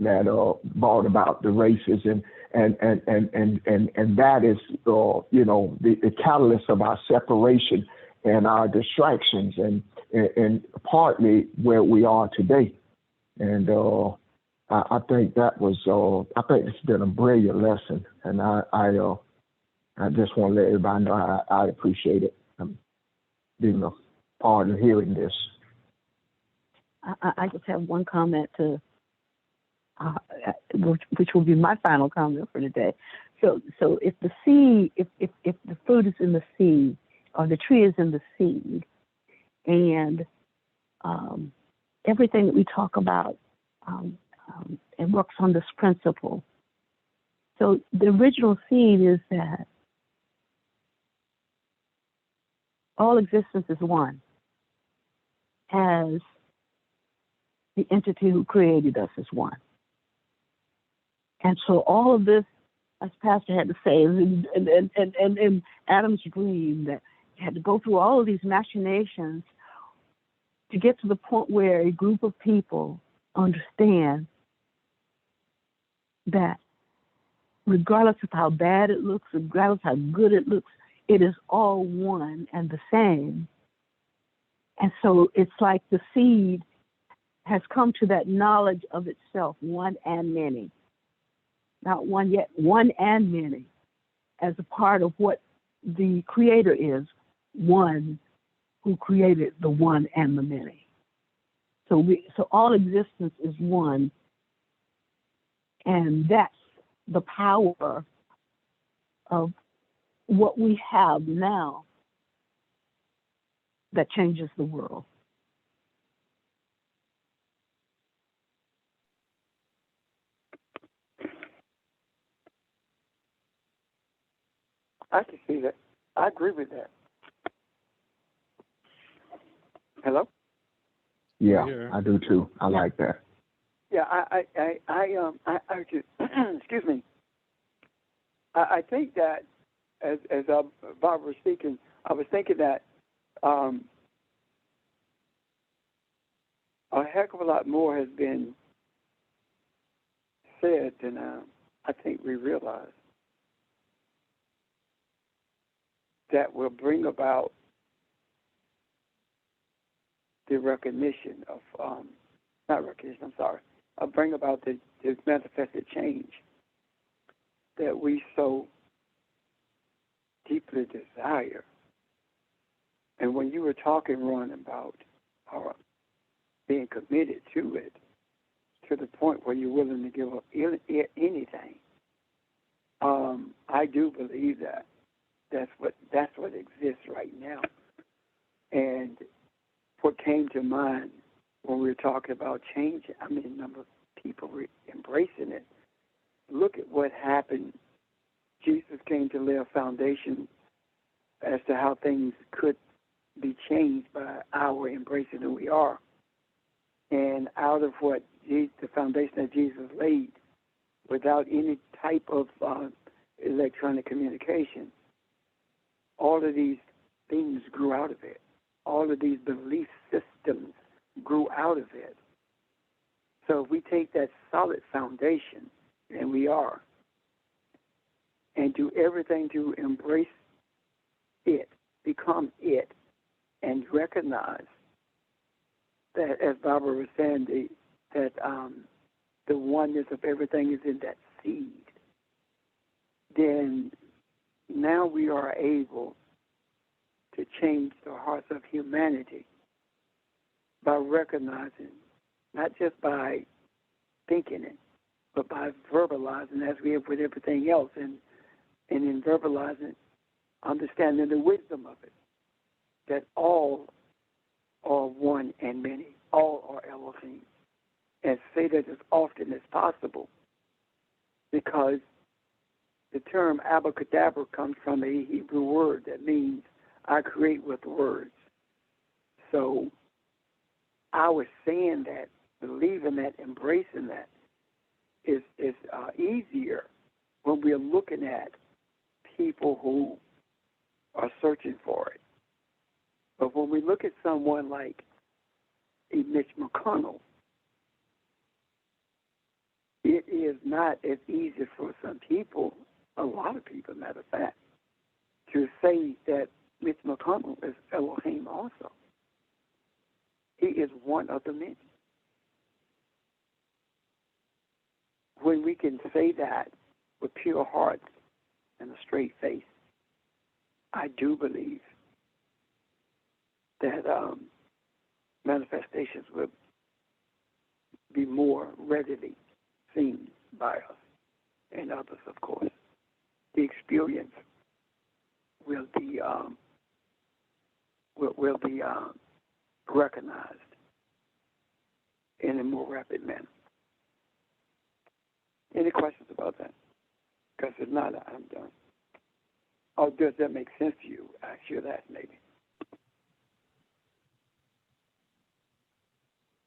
brought about the races, and that is the catalyst of our separation and our distractions, and partly where we are today. And I think that was I think it's been a brilliant lesson, and I just want to let everybody know I appreciate it. part of hearing this. I just have one comment to, which will be my final comment for today. So if the seed, if the fruit is in the seed, or the tree is in the seed, and everything that we talk about, it works on this principle. So the original seed is that all existence is one, as the entity who created us is one. And so all of this, as Pastor had to say, and Adam's dream, that you had to go through all of these machinations to get to the point where a group of people understand that regardless of how bad it looks, regardless of how good it looks, it is all one and the same. And so it's like the seed has come to that knowledge of itself, one and many. Not one yet, one and many, as a part of what the Creator is, one who created the one and the many. So all existence is one, and that's the power of what we have now that changes the world. I can see that. I agree with that. Hello? Yeah, Here. I do too. I like that. Yeah, I just, excuse me. I think that as Bob was speaking, I was thinking that a heck of a lot more has been said than I think we realize that will bring about the recognition of, not recognition, I'm sorry, bring about the manifested change that we so deeply desire. And when you were talking, Ron, about being committed to it, to the point where you're willing to give up anything, I do believe that that's what exists right now. And what came to mind when we were talking about change, I mean, the number of people embracing it. Look at what happened. Jesus came to lay a foundation as to how things could be changed by our embracing who we are. And out of what the foundation that Jesus laid, without any type of electronic communication, all of these things grew out of it. All of these belief systems grew out of it. So if we take that solid foundation, and we are, and do everything to embrace it, become it, and recognize that, as Barbara was saying, that the oneness of everything is in that seed, then now we are able to change the hearts of humanity by recognizing, not just by thinking it, but by verbalizing, as we have with everything else, and in verbalizing, understanding the wisdom of it, that all are one and many, all are Elohim, and say that as often as possible, because the term abracadabra comes from a Hebrew word that means I create with words. So our saying that, believing that, embracing that is easier when we're looking at people who are searching for it. But when we look at someone like a Mitch McConnell, it is not as easy for some people, a lot of people, matter of fact, to say that Mitch McConnell is Elohim also. He is one of the many. When we can say that with pure hearts and a straight face, I do believe that manifestations will be more readily seen by us and others, of course. The experience will be recognized in a more rapid manner. Any questions about that? Because if not, I'm done. Oh, does that make sense to you? I should ask maybe.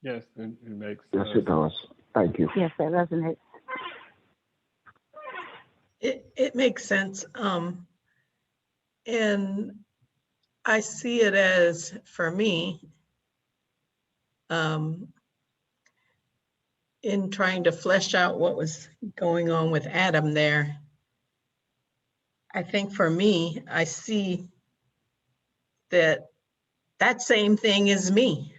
Yes, it makes Yes, it does. Thank you. Yes, that resonates. It makes sense. And I see it as, for me, in trying to flesh out what was going on with Adam there, I think for me, I see that that same thing is me.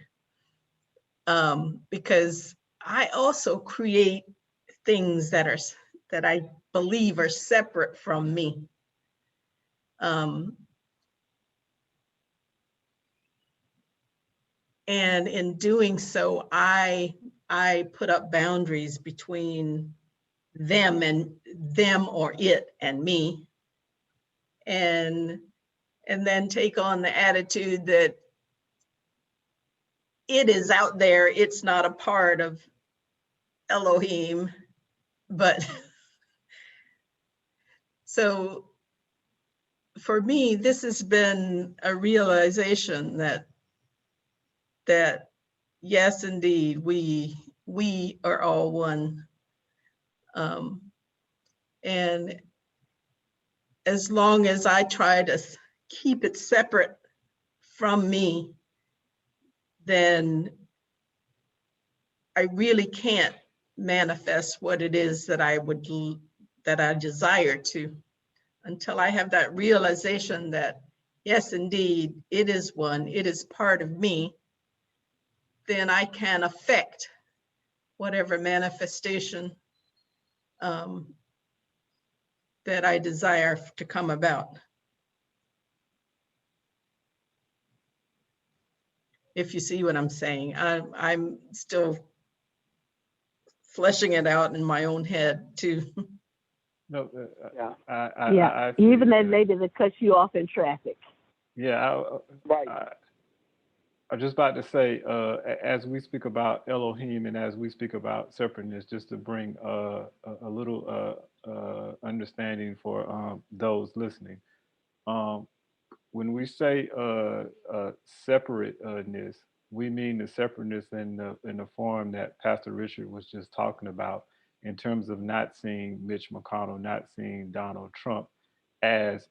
Because I also create things that I believe are separate from me. And in doing so, I put up boundaries between them or it and me, and then take on the attitude that it is out there, it's not a part of Elohim, but so for me, this has been a realization that yes, indeed, we are all one. And as long as I try to keep it separate from me, then I really can't manifest what it is that I desire to, until I have that realization that, yes, indeed, it is one, it is part of me, then I can affect whatever manifestation that I desire to come about. If you see what I'm saying, I'm still fleshing it out in my own head too. No, Yeah. I Even see, that lady that cuts you off in traffic. Yeah, Right. I'm just about to say, as we speak about Elohim and as we speak about separateness, just to bring a little understanding for those listening. When we say separateness, we mean the separateness in the form that Pastor Richard was just talking about, in terms of not seeing Mitch McConnell, not seeing Donald Trump as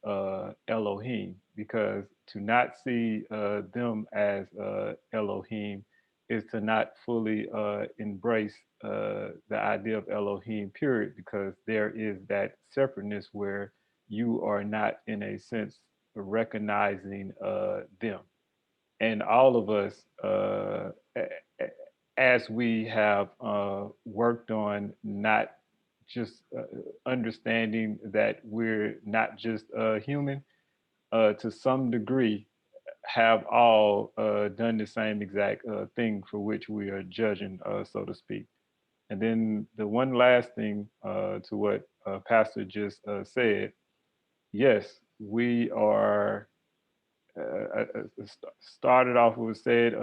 Elohim, because to not see them as Elohim is to not fully embrace the idea of Elohim, period, because there is that separateness where you are not, in a sense, recognizing them. And all of us, as we have worked on not just understanding that we're not just human, to some degree, have all done the same exact thing for which we are judging, so to speak. And then the one last thing to what Pastor just said, yes, we are. Started off with said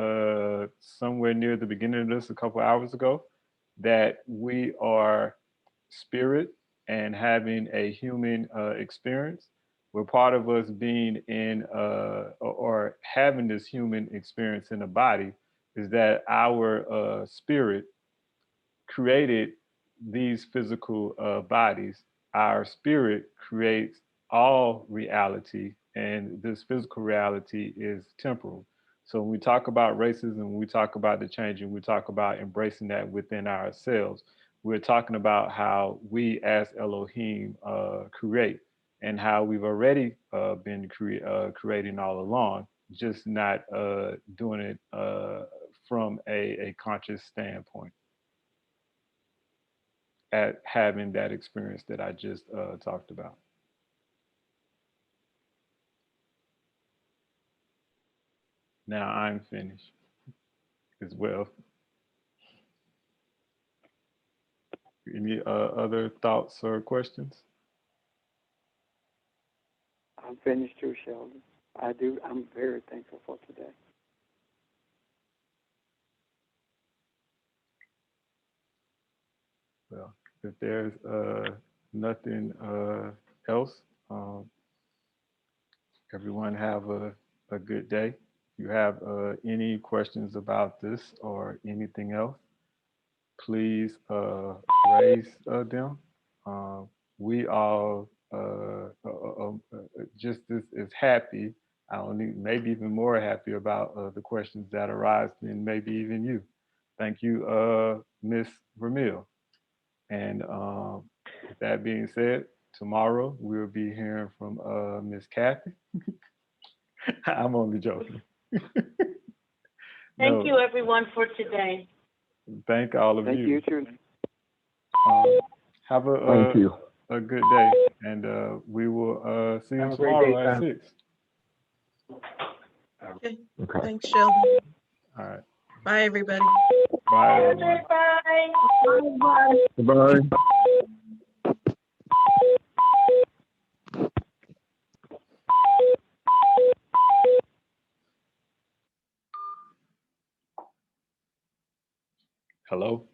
somewhere near the beginning of this a couple hours ago, that we are spirit and having a human experience. We're part of us being in or having this human experience in the body is that our spirit created these physical bodies. Our spirit creates all reality, and this physical reality is temporal. So when we talk about racism, when we talk about the changing, we talk about embracing that within ourselves. We're talking about how we as Elohim create, and how we've already been creating all along, just not doing it from a conscious standpoint, at having that experience that I just talked about. now I'm finished as well. Any other thoughts or questions? I'm finished too, Sheldon. I'm very thankful for today. Well, if there's nothing else, everyone have a good day. If you have any questions about this or anything else, please raise them. We all just as happy, I don't need, maybe even more happy about the questions that arise than maybe even you. Thank you, Ms. Vermeil. And with that being said, tomorrow we'll be hearing from Ms. Kathy. I'm only joking. Thank you, everyone, for today. Thank all of Thank you. you too. Have Thank you. a good day, and we will see you Have a great tomorrow day, at Sam. 6. Okay, Okay. thanks, Sheldon. All right. Bye, everybody. Bye, everyone. Bye. Goodbye. Hello.